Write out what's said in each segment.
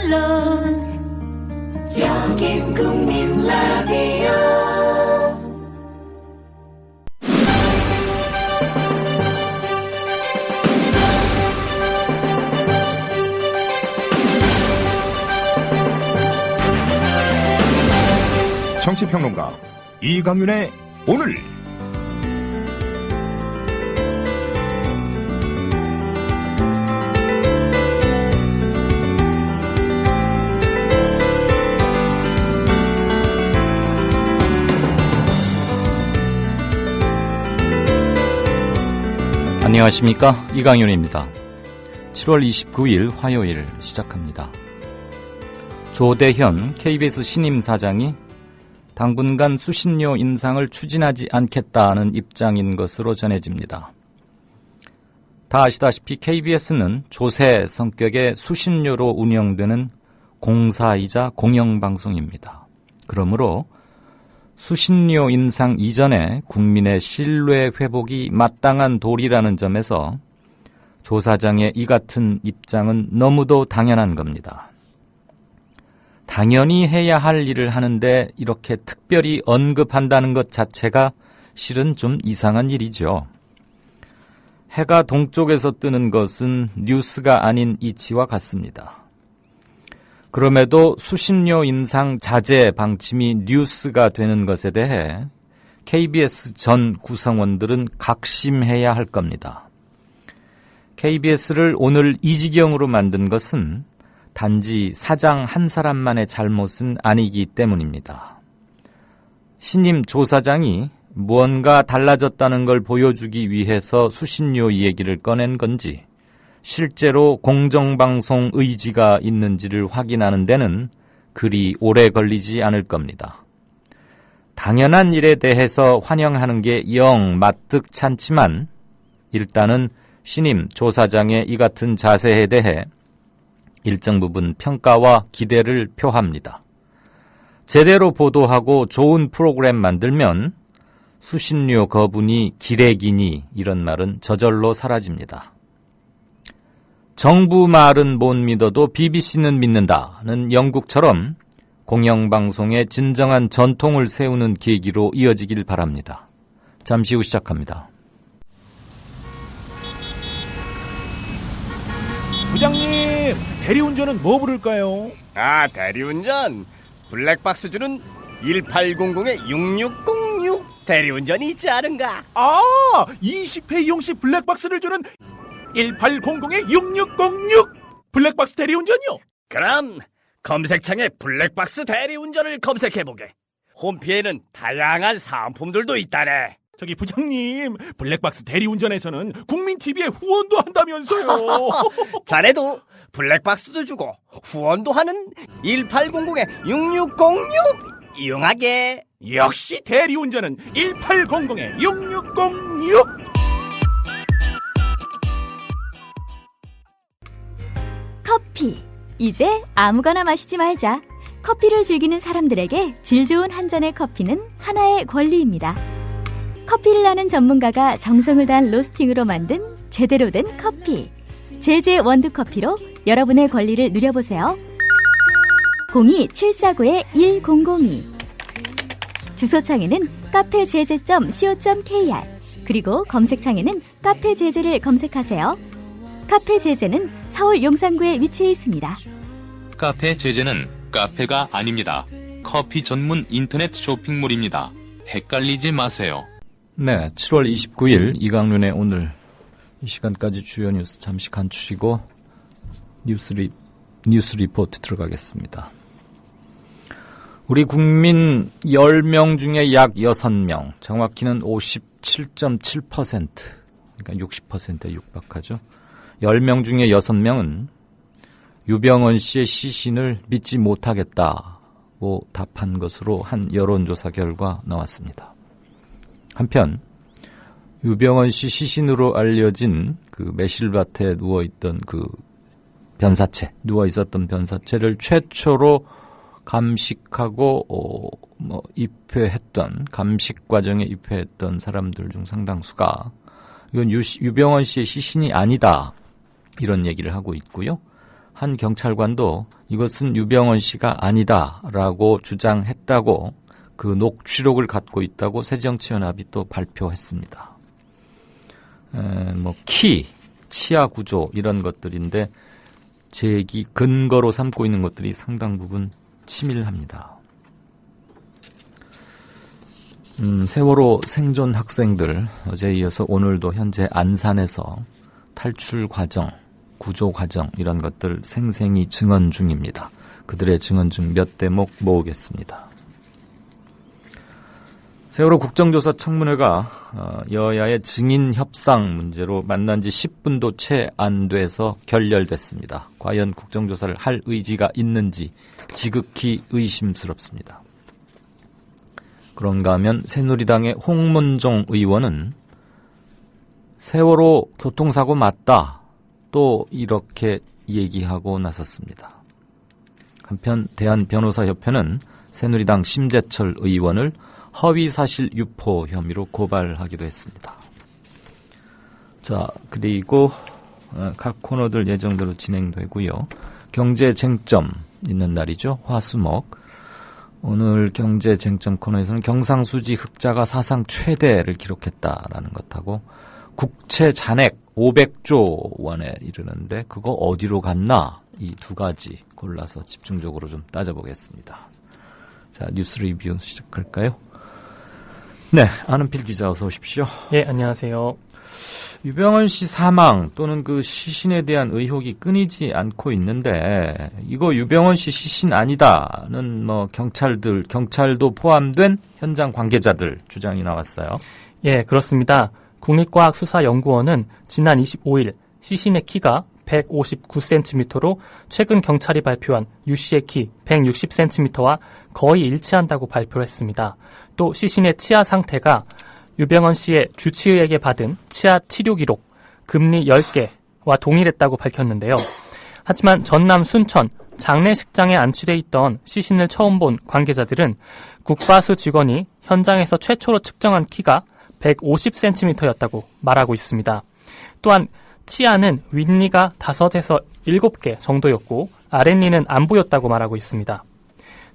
물론 여긴 국민 라디오. 정치평론가 이강윤의 오늘. 안녕하십니까, 이강윤입니다. 7월 29일 화요일 시작합니다. 조대현 KBS 신임 사장이 당분간 수신료 인상을 추진하지 않겠다는 입장인 것으로 전해집니다. 다 아시다시피 KBS는 조세 성격의 수신료로 운영되는 공사이자 공영방송입니다. 그러므로 수신료 인상 이전에 국민의 신뢰 회복이 마땅한 도리라는 점에서 조 사장의 이 같은 입장은 너무도 당연한 겁니다. 당연히 해야 할 일을 하는데 이렇게 특별히 언급한다는 것 자체가 실은 좀 이상한 일이죠. 해가 동쪽에서 뜨는 것은 뉴스가 아닌 이치와 같습니다. 그럼에도 수신료 인상 자제 방침이 뉴스가 되는 것에 대해 KBS 전 구성원들은 각심해야 할 겁니다. KBS를 오늘 이 지경으로 만든 것은 단지 사장 한 사람만의 잘못은 아니기 때문입니다. 신임 조 사장이 무언가 달라졌다는 걸 보여주기 위해서 수신료 얘기를 꺼낸 건지, 실제로 공정방송 의지가 있는지를 확인하는 데는 그리 오래 걸리지 않을 겁니다. 당연한 일에 대해서 환영하는 게 영 마뜩찮지만 일단은 신임 조 사장의 이 같은 자세에 대해 일정 부분 평가와 기대를 표합니다. 제대로 보도하고 좋은 프로그램 만들면 수신료 거부니 기레기니 이런 말은 저절로 사라집니다. 정부 말은 못 믿어도 BBC는 믿는다는 영국처럼 공영방송의 진정한 전통을 세우는 계기로 이어지길 바랍니다. 잠시 후 시작합니다. 부장님, 대리운전은 뭐 부를까요? 아, 대리운전 블랙박스 주는 1800-6606 대리운전이 있지 않은가? 아, 20회 이용시 블랙박스를 주는 1800-6606 블랙박스 대리운전이요? 그럼 검색창에 블랙박스 대리운전을 검색해보게. 홈피에는 다양한 상품들도 있다네. 저기 부장님, 블랙박스 대리운전에서는 국민TV에 후원도 한다면서요. 자네도 블랙박스도 주고 후원도 하는 1800-6606 이용하게. 역시 대리운전은 1800-6606. 커피. 이제 아무거나 마시지 말자. 커피를 즐기는 사람들에게 질 좋은 한 잔의 커피는 하나의 권리입니다. 커피를 아는 전문가가 정성을 다한 로스팅으로 만든 제대로 된 커피. 제제 원두커피로 여러분의 권리를 누려보세요. 02-749-1002. 주소창에는 카페제제.co.kr, 그리고 검색창에는 카페제제를 검색하세요. 카페제제는 서울 용산구에 위치해 있습니다. 카페제제는 카페가 아닙니다. 커피 전문 인터넷 쇼핑몰입니다. 헷갈리지 마세요. 네, 7월 29일 이강윤의 오늘, 이 시간까지 주요 뉴스 잠시 간추리고 뉴스 리포트 들어가겠습니다. 우리 국민 10명 중에 약 6명, 정확히는 57.7%, 그러니까 60%에 육박하죠. 10명 중에 6명은 유병헌 씨의 시신을 믿지 못하겠다고 답한 것으로 한 여론조사 결과 나왔습니다. 한편 유병헌 씨 시신으로 알려진 그 매실밭에 누워있던 그 변사체, 누워있었던 변사체를 최초로 감식하고 입회했던, 감식 과정에 입회했던 사람들 중 상당수가 이건 유병헌 씨의 시신이 아니다, 이런 얘기를 하고 있고요. 한 경찰관도 이것은 유병헌 씨가 아니다라고 주장했다고 그 녹취록을 갖고 있다고 새정치연합이 또 발표했습니다. 치아 구조 이런 것들인데 제기 근거로 삼고 있는 것들이 상당 부분 치밀합니다. 세월호 생존 학생들 어제에 이어서 오늘도 현재 안산에서 탈출 과정, 구조 과정 이런 것들 생생히 증언 중입니다. 그들의 증언 중 몇 대목 모으겠습니다. 세월호 국정조사 청문회가 여야의 증인 협상 문제로 만난 지 10분도 채 안 돼서 결렬됐습니다. 과연 국정조사를 할 의지가 있는지 지극히 의심스럽습니다. 그런가 하면 새누리당의 홍문종 의원은 세월호 교통사고 맞다 또 이렇게 얘기하고 나섰습니다. 한편 대한변호사협회는 새누리당 심재철 의원을 허위사실 유포 혐의로 고발하기도 했습니다. 자, 그리고 각 코너들 예정대로 진행되고요. 경제 쟁점 있는 날이죠. 화수목. 오늘 경제 쟁점 코너에서는 경상수지 흑자가 사상 최대를 기록했다라는 것하고 국채 잔액 500조 원에 이르는데 그거 어디로 갔나? 이 두 가지 골라서 집중적으로 좀 따져보겠습니다. 자, 뉴스 리뷰 시작할까요? 네, 안은필 기자 어서 오십시오. 예, 안녕하세요. 유병헌 씨 사망 또는 그 시신에 대한 의혹이 끊이지 않고 있는데 이거 유병헌 씨 시신 아니다는 경찰도 포함된 현장 관계자들 주장이 나왔어요. 예, 그렇습니다. 국립과학수사연구원은 지난 25일 시신의 키가 159cm로 최근 경찰이 발표한 유 씨의 키 160cm와 거의 일치한다고 발표를 했습니다. 또 시신의 치아 상태가 유병헌 씨의 주치의에게 받은 치아 치료 기록 금리 10개와 동일했다고 밝혔는데요. 하지만 전남 순천 장례식장에 안치돼 있던 시신을 처음 본 관계자들은 국과수 직원이 현장에서 최초로 측정한 키가 150cm였다고 말하고 있습니다. 또한 치아는 윗니가 5에서 7개 정도였고 아랫니는 안 보였다고 말하고 있습니다.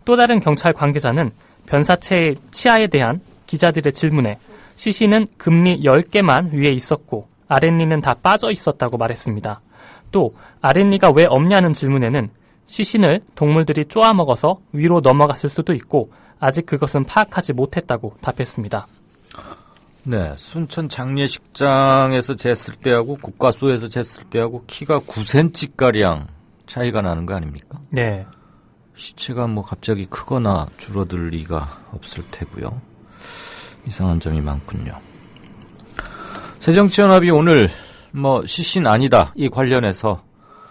또 다른 경찰 관계자는 변사체의 치아에 대한 기자들의 질문에 시신은 금리 10개만 위에 있었고 아랫니는 다 빠져 있었다고 말했습니다. 또 아랫니가 왜 없냐는 질문에는 시신을 동물들이 쪼아먹어서 위로 넘어갔을 수도 있고 아직 그것은 파악하지 못했다고 답했습니다. 네, 순천 장례식장에서 쟀을 때하고 국과수에서 쟀을 때하고 키가 9cm가량 차이가 나는 거 아닙니까? 네. 시체가 갑자기 크거나 줄어들 리가 없을 테고요. 이상한 점이 많군요. 새정치연합이 오늘 시신 아니다 이 관련해서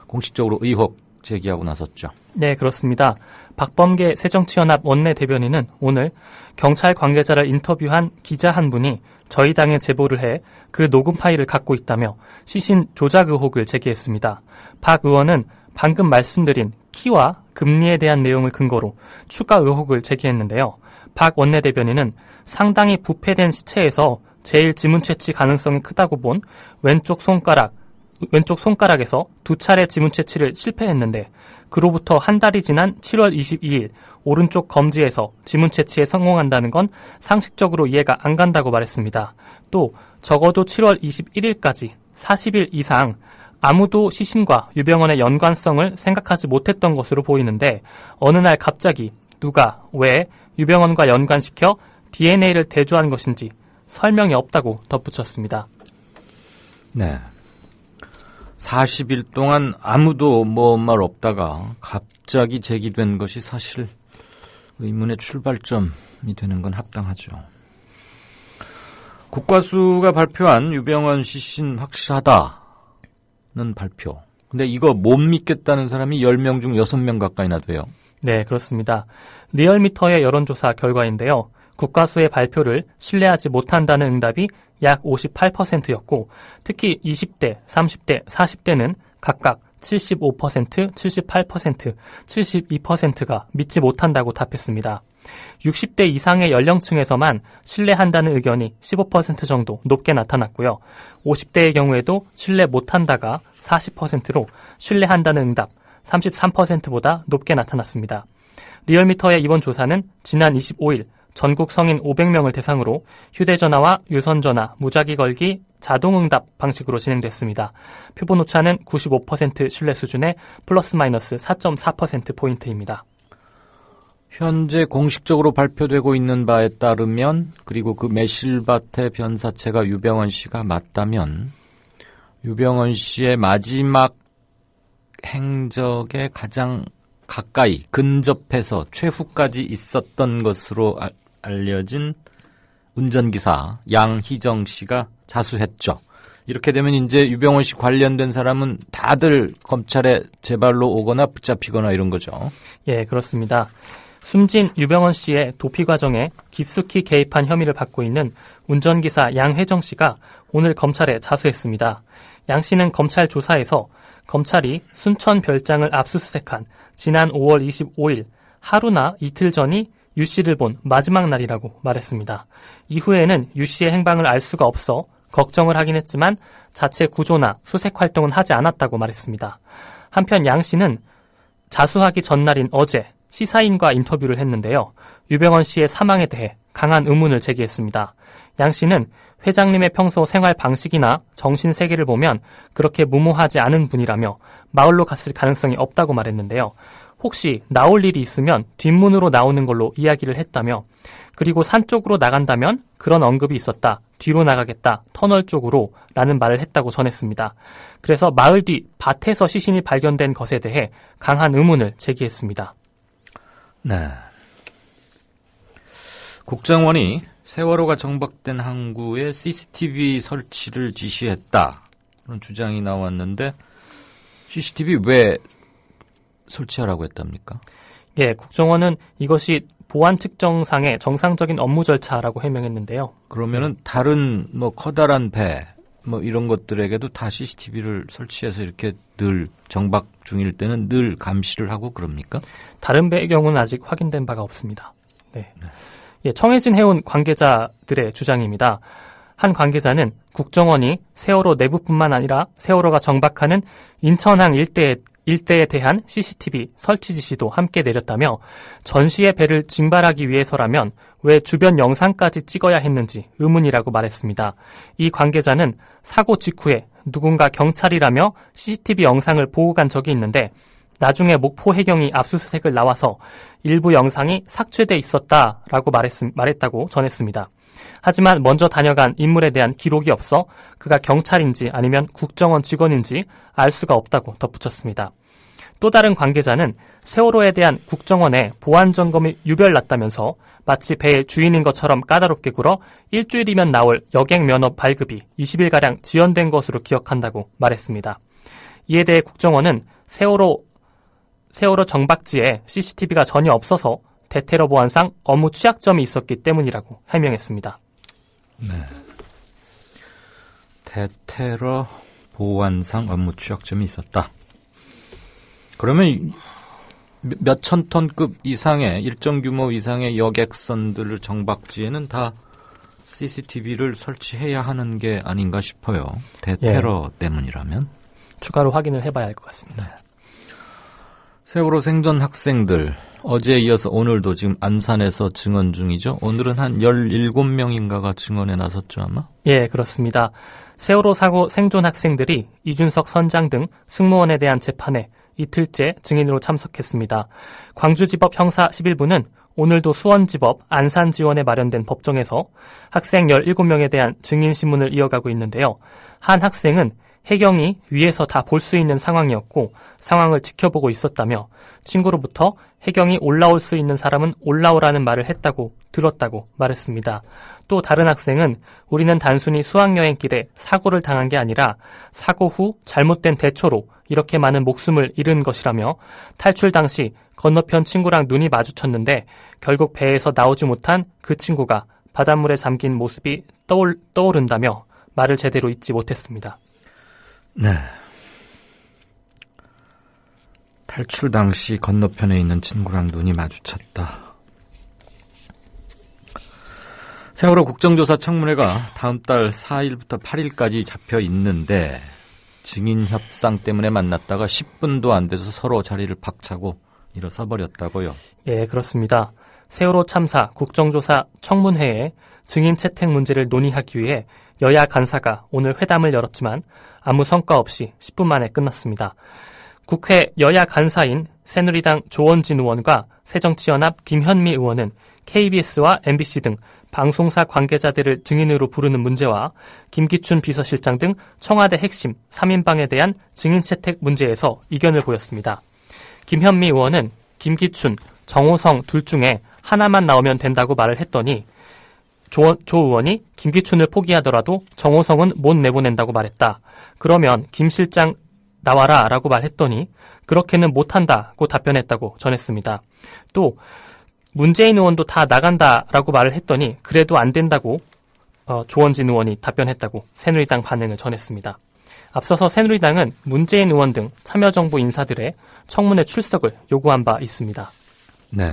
공식적으로 의혹 제기하고 나섰죠. 네, 그렇습니다. 박범계 새정치연합 원내대변인은 오늘 경찰 관계자를 인터뷰한 기자 한 분이 저희 당에 제보를 해 그 녹음 파일을 갖고 있다며 시신 조작 의혹을 제기했습니다. 박 의원은 방금 말씀드린 키와 금리에 대한 내용을 근거로 추가 의혹을 제기했는데요. 박 원내대변인은 상당히 부패된 시체에서 제일 지문 채취 가능성이 크다고 본 왼쪽 손가락에서 2차례 지문 채취를 실패했는데 그로부터 한 달이 지난 7월 22일 오른쪽 검지에서 지문 채취에 성공한다는 건 상식적으로 이해가 안 간다고 말했습니다. 또 적어도 7월 21일까지 40일 이상 아무도 시신과 유병헌의 연관성을 생각하지 못했던 것으로 보이는데 어느 날 갑자기 누가 왜 유병헌과 연관시켜 DNA를 대조한 것인지 설명이 없다고 덧붙였습니다. 네. 40일 동안 아무도 말 없다가 갑자기 제기된 것이 사실 의문의 출발점이 되는 건 합당하죠. 국과수가 발표한 유병헌 시신 확실하다는 발표. 근데 이거 못 믿겠다는 사람이 10명 중 6명 가까이나 돼요. 네, 그렇습니다. 리얼미터의 여론조사 결과인데요. 국과수의 발표를 신뢰하지 못한다는 응답이 약 58%였고 특히 20대, 30대, 40대는 각각 75%, 78%, 72%가 믿지 못한다고 답했습니다. 60대 이상의 연령층에서만 신뢰한다는 의견이 15% 정도 높게 나타났고요. 50대의 경우에도 신뢰 못한다가 40%로 신뢰한다는 응답 33%보다 높게 나타났습니다. 리얼미터의 이번 조사는 지난 25일 전국 성인 500명을 대상으로 휴대전화와 유선전화, 무작위 걸기, 자동응답 방식으로 진행됐습니다. 표본 오차는 95% 신뢰 수준의 플러스 마이너스 4.4%포인트입니다. 현재 공식적으로 발표되고 있는 바에 따르면, 그리고 그 매실밭의 변사체가 유병헌 씨가 맞다면, 유병헌 씨의 마지막 행적에 가장 가까이 근접해서 최후까지 있었던 것으로 알려진 운전기사 양희정 씨가 자수했죠. 이렇게 되면 이제 유병헌 씨 관련된 사람은 다들 검찰에 재발로 오거나 붙잡히거나 이런 거죠. 예, 그렇습니다. 숨진 유병헌 씨의 도피 과정에 깊숙이 개입한 혐의를 받고 있는 운전기사 양혜정 씨가 오늘 검찰에 자수했습니다. 양 씨는 검찰 조사에서 검찰이 순천 별장을 압수수색한 지난 5월 25일 하루나 이틀 전이 유 씨를 본 마지막 날이라고 말했습니다. 이후에는 유 씨의 행방을 알 수가 없어 걱정을 하긴 했지만 자체 구조나 수색 활동은 하지 않았다고 말했습니다. 한편 양 씨는 자수하기 전날인 어제 시사인과 인터뷰를 했는데요. 유병헌 씨의 사망에 대해 강한 의문을 제기했습니다. 양 씨는 회장님의 평소 생활 방식이나 정신 세계를 보면 그렇게 무모하지 않은 분이라며 마을로 갔을 가능성이 없다고 말했는데요. 혹시 나올 일이 있으면 뒷문으로 나오는 걸로 이야기를 했다며, 그리고 산 쪽으로 나간다면 그런 언급이 있었다, 뒤로 나가겠다, 터널 쪽으로 라는 말을 했다고 전했습니다. 그래서 마을 뒤 밭에서 시신이 발견된 것에 대해 강한 의문을 제기했습니다. 네. 국정원이 세월호가 정박된 항구에 CCTV 설치를 지시했다, 그런 주장이 나왔는데 CCTV 왜 설치하라고 했답니까? 예, 국정원은 이것이 보안 측정상의 정상적인 업무 절차라고 해명했는데요. 그러면은 다른 커다란 배 이런 것들에게도 다 CCTV를 설치해서 이렇게 늘 정박 중일 때는 늘 감시를 하고 그럽니까? 다른 배의 경우는 아직 확인된 바가 없습니다. 네. 예, 청해진 해운 관계자들의 주장입니다. 한 관계자는 국정원이 세월호 내부뿐만 아니라 세월호가 정박하는 인천항 일대에 대한 CCTV 설치 지시도 함께 내렸다며, 전시의 배를 징발하기 위해서라면 왜 주변 영상까지 찍어야 했는지 의문이라고 말했습니다. 이 관계자는 사고 직후에 누군가 경찰이라며 CCTV 영상을 보고 간 적이 있는데 나중에 목포 해경이 압수수색을 나와서 일부 영상이 삭제돼 있었다라고 말했다고 전했습니다. 하지만 먼저 다녀간 인물에 대한 기록이 없어 그가 경찰인지 아니면 국정원 직원인지 알 수가 없다고 덧붙였습니다. 또 다른 관계자는 세월호에 대한 국정원의 보안 점검이 유별났다면서 마치 배의 주인인 것처럼 까다롭게 굴어 일주일이면 나올 여객 면허 발급이 20일가량 지연된 것으로 기억한다고 말했습니다. 이에 대해 국정원은 세월호 정박지에 CCTV가 전혀 없어서 대테러 보안상 업무 취약점이 있었기 때문이라고 해명했습니다. 네. 대테러 보안상 업무 취약점이 있었다. 그러면 몇천 톤급 이상의 일정 규모 이상의 여객선들을 정박지에는 다 CCTV를 설치해야 하는 게 아닌가 싶어요. 대테러 때문이라면. 추가로 확인을 해봐야 할 것 같습니다. 네. 세월호 생존 학생들 어제에 이어서 오늘도 지금 안산에서 증언 중이죠. 오늘은 한 17명인가가 증언에 나섰죠 아마? 예, 그렇습니다. 세월호 사고 생존 학생들이 이준석 선장 등 승무원에 대한 재판에 이틀째 증인으로 참석했습니다. 광주지법 형사 11부는 오늘도 수원지법 안산지원에 마련된 법정에서 학생 17명에 대한 증인신문을 이어가고 있는데요. 한 학생은 해경이 위에서 다 볼 수 있는 상황이었고 상황을 지켜보고 있었다며 친구로부터 해경이 올라올 수 있는 사람은 올라오라는 말을 들었다고 말했습니다. 또 다른 학생은 우리는 단순히 수학여행길에 사고를 당한 게 아니라 사고 후 잘못된 대처로 이렇게 많은 목숨을 잃은 것이라며 탈출 당시 건너편 친구랑 눈이 마주쳤는데 결국 배에서 나오지 못한 그 친구가 바닷물에 잠긴 모습이 떠오른다며 말을 제대로 잊지 못했습니다. 네. 탈출 당시 건너편에 있는 친구랑 눈이 마주쳤다. 세월호 국정조사 청문회가 다음 달 4일부터 8일까지 잡혀 있는데 증인 협상 때문에 만났다가 10분도 안 돼서 서로 자리를 박차고 일어서 버렸다고요. 예, 그렇습니다. 세월호 참사 국정조사 청문회에 증인 채택 문제를 논의하기 위해 여야 간사가 오늘 회담을 열었지만 아무 성과 없이 10분 만에 끝났습니다. 국회 여야 간사인 새누리당 조원진 의원과 새정치연합 김현미 의원은 KBS와 MBC 등 방송사 관계자들을 증인으로 부르는 문제와 김기춘 비서실장 등 청와대 핵심 3인방에 대한 증인 채택 문제에서 이견을 보였습니다. 김현미 의원은 김기춘, 정호성 둘 중에 하나만 나오면 된다고 말을 했더니 조 의원이 김기춘을 포기하더라도 정호성은 못 내보낸다고 말했다. 그러면 김 실장 나와라 라고 말했더니 그렇게는 못한다고 답변했다고 전했습니다. 또 문재인 의원도 다 나간다라고 말을 했더니 그래도 안 된다고 조원진 의원이 답변했다고 새누리당 반응을 전했습니다. 앞서서 새누리당은 문재인 의원 등 참여정부 인사들의 청문회 출석을 요구한 바 있습니다. 네,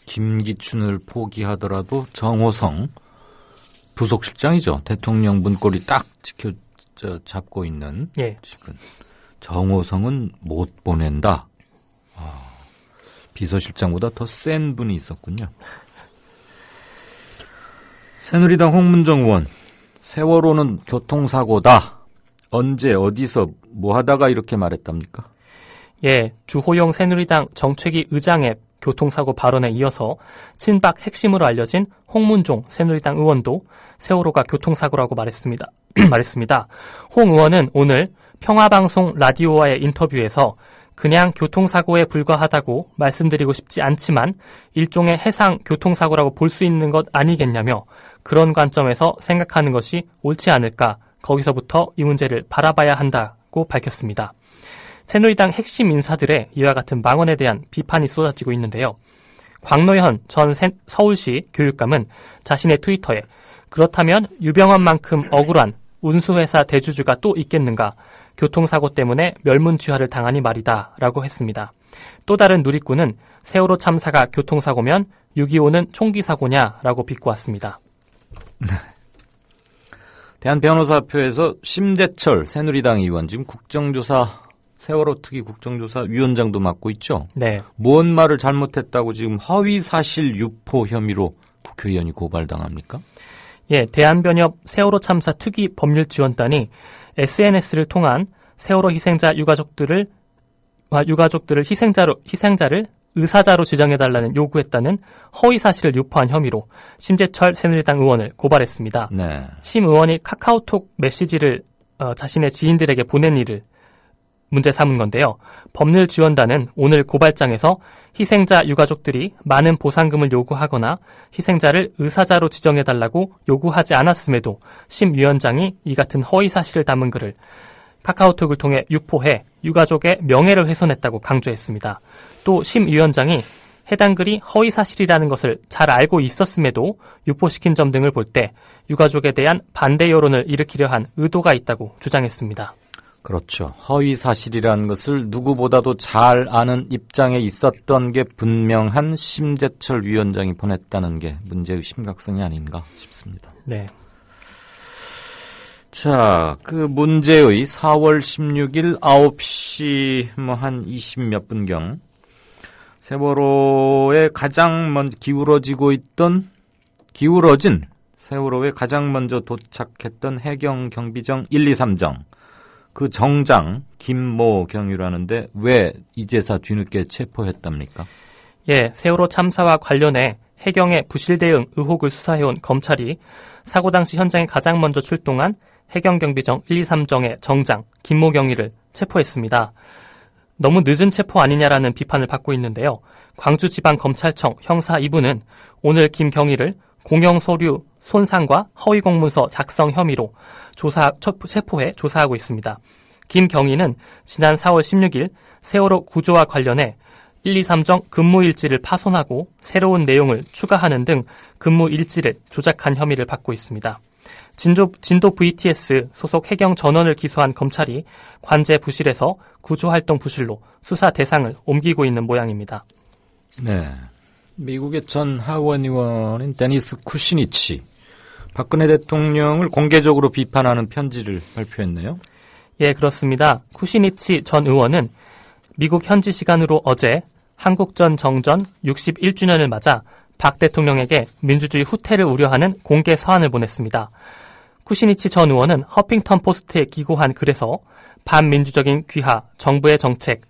김기춘을 포기하더라도 정호성 부속실장이죠. 대통령 문고리 딱 잡고 있는 예. 지금 정호성은 못 보낸다. 비서실장보다 더 센 분이 있었군요. 새누리당 홍문정 의원, 세월호는 교통사고다. 언제 어디서 뭐 하다가 이렇게 말했답니까? 예, 주호영 새누리당 정책위 의장의 교통사고 발언에 이어서 친박 핵심으로 알려진 홍문종 새누리당 의원도 세월호가 교통사고라고 말했습니다. 홍 의원은 오늘 평화방송 라디오와의 인터뷰에서 그냥 교통사고에 불과하다고 말씀드리고 싶지 않지만 일종의 해상 교통사고라고 볼 수 있는 것 아니겠냐며 그런 관점에서 생각하는 것이 옳지 않을까, 거기서부터 이 문제를 바라봐야 한다고 밝혔습니다. 새누리당 핵심 인사들의 이와 같은 망언에 대한 비판이 쏟아지고 있는데요. 광노현 전 서울시 교육감은 자신의 트위터에 그렇다면 유병헌만큼 억울한 운수회사 대주주가 또 있겠는가, 교통사고 때문에 멸문취하를 당하니 말이다 라고 했습니다. 또 다른 누리꾼은 세월호 참사가 교통사고면 6.25는 총기사고냐 라고 비꼬았습니다. 대한변호사협회에서 심재철 새누리당 의원 지금 국정조사 세월호 특위 국정조사 위원장도 맡고 있죠. 네. 뭔 말을 잘못했다고 지금 허위사실 유포 혐의로 국회의원이 고발당합니까? 예, 대한변협 세월호 참사 특위 법률지원단이 SNS를 통한 세월호 희생자 유가족들을 희생자를 의사자로 지정해달라는 요구했다는 허위 사실을 유포한 혐의로 심재철 새누리당 의원을 고발했습니다. 네. 심 의원이 카카오톡 메시지를 자신의 지인들에게 보낸 일을 문제 삼은 건데요. 법률지원단은 오늘 고발장에서 희생자 유가족들이 많은 보상금을 요구하거나 희생자를 의사자로 지정해달라고 요구하지 않았음에도 심 위원장이 이 같은 허위 사실을 담은 글을 카카오톡을 통해 유포해 유가족의 명예를 훼손했다고 강조했습니다. 또 심 위원장이 해당 글이 허위 사실이라는 것을 잘 알고 있었음에도 유포시킨 점 등을 볼 때 유가족에 대한 반대 여론을 일으키려 한 의도가 있다고 주장했습니다. 그렇죠. 허위 사실이라는 것을 누구보다도 잘 아는 입장에 있었던 게 분명한 심재철 위원장이 보냈다는 게 문제의 심각성이 아닌가 싶습니다. 네. 자, 그 문제의 4월 16일 9시 한 20몇 분경 세월호에 가장 먼저 기울어진 세월호에 가장 먼저 도착했던 해경 경비정 1, 2, 3정 그 정장 김모 경위라는데 왜 이제서 뒤늦게 체포했답니까? 예, 세월호 참사와 관련해 해경의 부실 대응 의혹을 수사해온 검찰이 사고 당시 현장에 가장 먼저 출동한 해경 경비정 1, 2, 3정의 정장 김모 경위를 체포했습니다. 너무 늦은 체포 아니냐라는 비판을 받고 있는데요. 광주지방검찰청 형사 2부는 오늘 김 경위를 공영서류 손상과 허위공문서 작성 혐의로 체포해 조사하고 있습니다. 김 경위는 지난 4월 16일 세월호 구조와 관련해 1, 2, 3정 근무일지를 파손하고 새로운 내용을 추가하는 등 근무일지를 조작한 혐의를 받고 있습니다. 진도 VTS 소속 해경 전원을 기소한 검찰이 관제 부실에서 구조활동 부실로 수사 대상을 옮기고 있는 모양입니다. 네, 미국의 전 하원 의원인 데니스 쿠시니치 박근혜 대통령을 공개적으로 비판하는 편지를 발표했네요. 예, 그렇습니다. 쿠시니치 전 의원은 미국 현지 시간으로 어제 한국전 정전 61주년을 맞아 박 대통령에게 민주주의 후퇴를 우려하는 공개 서한을 보냈습니다. 쿠시니치 전 의원은 허핑턴 포스트에 기고한 글에서 반민주적인 귀하, 정부의 정책,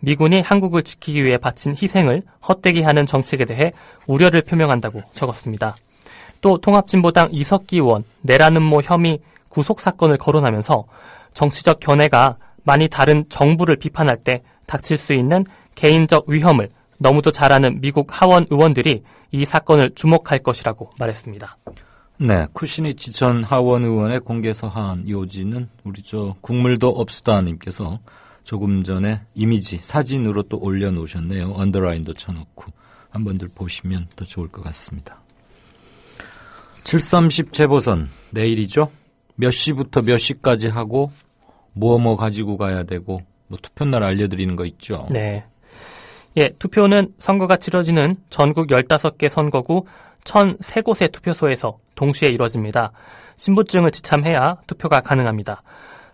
미군이 한국을 지키기 위해 바친 희생을 헛되게 하는 정책에 대해 우려를 표명한다고 적었습니다. 또 통합진보당 이석기 의원 내란음모 혐의 구속사건을 거론하면서 정치적 견해가 많이 다른 정부를 비판할 때 닥칠 수 있는 개인적 위험을 너무도 잘 아는 미국 하원 의원들이 이 사건을 주목할 것이라고 말했습니다. 네, 쿠시니치 전 하원 의원의 공개 서한 요지는 우리 국물도 없수다님께서 조금 전에 이미지 사진으로 또 올려놓으셨네요. 언더라인도 쳐놓고 한번들 보시면 더 좋을 것 같습니다. 730 재보선 내일이죠. 몇 시부터 몇 시까지 하고 뭐 가지고 가야 되고 투표날 알려드리는 거 있죠. 네. 예, 투표는 선거가 치러지는 전국 15개 선거구 1,003곳의 투표소에서 동시에 이루어집니다. 신분증을 지참해야 투표가 가능합니다.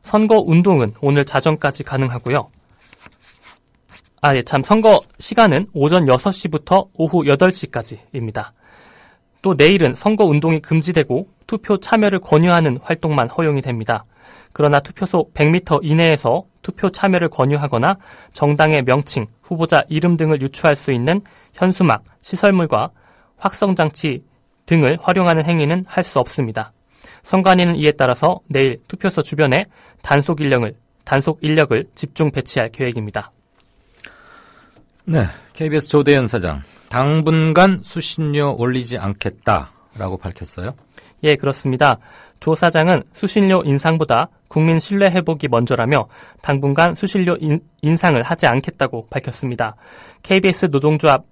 선거 운동은 오늘 자정까지 가능하고요. 선거 시간은 오전 6시부터 오후 8시까지입니다. 또 내일은 선거 운동이 금지되고 투표 참여를 권유하는 활동만 허용이 됩니다. 그러나 투표소 100m 이내에서 투표 참여를 권유하거나 정당의 명칭, 후보자 이름 등을 유추할 수 있는 현수막, 시설물과 확성장치 등을 활용하는 행위는 할 수 없습니다. 선관위는 이에 따라서 내일 투표소 주변에 단속 인력을 집중 배치할 계획입니다. 네, KBS 조대현 사장, 당분간 수신료 올리지 않겠다라고 밝혔어요. 예, 그렇습니다. 조 사장은 수신료 인상보다 국민 신뢰 회복이 먼저라며 당분간 수신료 인상을 하지 않겠다고 밝혔습니다. KBS 노동조합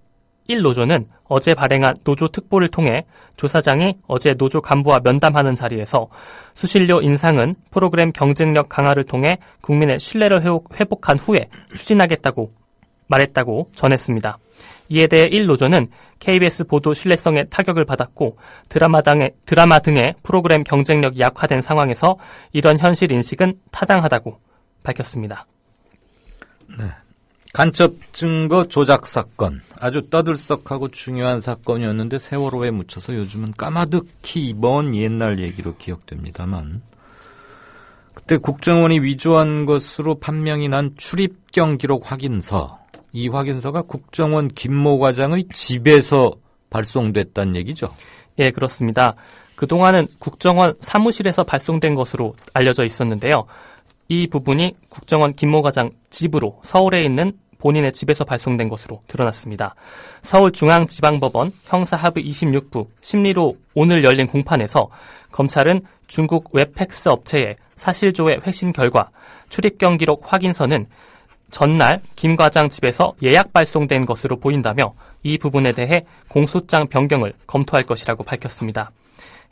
1노조는 어제 발행한 노조 특보를 통해 조 사장이 어제 노조 간부와 면담하는 자리에서 수신료 인상은 프로그램 경쟁력 강화를 통해 국민의 신뢰를 회복한 후에 추진하겠다고 말했다고 전했습니다. 이에 대해 1노조는 KBS 보도 신뢰성에 타격을 받았고 드라마 등의 프로그램 경쟁력이 약화된 상황에서 이런 현실 인식은 타당하다고 밝혔습니다. 네. 간첩 증거 조작 사건, 아주 떠들썩하고 중요한 사건이었는데 세월호에 묻혀서 요즘은 까마득히 먼 옛날 얘기로 기억됩니다만, 그때 국정원이 위조한 것으로 판명이 난 출입경 기록 확인서, 이 확인서가 국정원 김모 과장의 집에서 발송됐다는 얘기죠? 예, 그렇습니다. 그동안은 국정원 사무실에서 발송된 것으로 알려져 있었는데요. 이 부분이 국정원 김모 과장 집으로 서울에 있는 본인의 집에서 발송된 것으로 드러났습니다. 서울중앙지방법원 형사합의 26부 심리로 오늘 열린 공판에서 검찰은 중국 웹팩스 업체의 사실조회 회신 결과 출입경 기록 확인서는 전날 김 과장 집에서 예약 발송된 것으로 보인다며 이 부분에 대해 공소장 변경을 검토할 것이라고 밝혔습니다.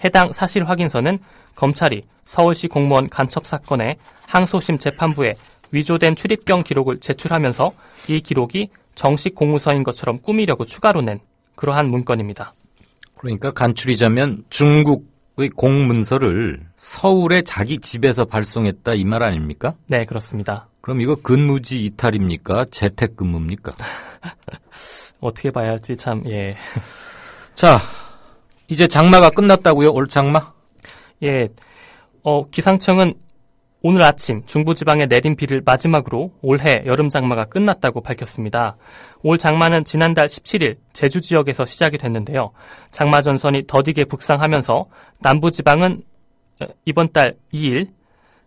해당 사실 확인서는 검찰이 서울시 공무원 간첩 사건의 항소심 재판부에 위조된 출입경 기록을 제출하면서 이 기록이 정식 공문서인 것처럼 꾸미려고 추가로 낸 그러한 문건입니다. 그러니까 간추리자면 중국의 공문서를 서울에 자기 집에서 발송했다 이 말 아닙니까? 네, 그렇습니다. 그럼 이거 근무지 이탈입니까? 재택근무입니까? 어떻게 봐야 할지 참, 예. 자, 이제 장마가 끝났다고요? 올 장마? 예. 기상청은 오늘 아침 중부지방에 내린 비를 마지막으로 올해 여름장마가 끝났다고 밝혔습니다. 올 장마는 지난달 17일 제주 지역에서 시작이 됐는데요. 장마전선이 더디게 북상하면서 남부지방은 이번 달 2일,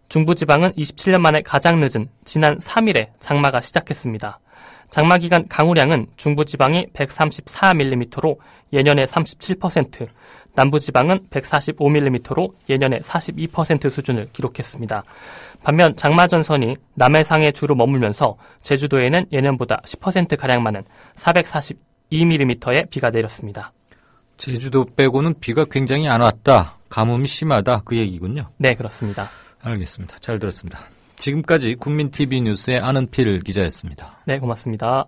중부지방은 27년 만에 가장 늦은 지난 3일에 장마가 시작했습니다. 장마기간 강우량은 중부지방이 134mm로 예년의 37%, 남부지방은 145mm로 예년의 42% 수준을 기록했습니다. 반면 장마전선이 남해상에 주로 머물면서 제주도에는 예년보다 10%가량 많은 442mm의 비가 내렸습니다. 제주도 빼고는 비가 굉장히 안 왔다. 가뭄이 심하다. 그 얘기군요. 네, 그렇습니다. 알겠습니다. 잘 들었습니다. 지금까지 국민TV 뉴스의 아는필 기자였습니다. 네, 고맙습니다.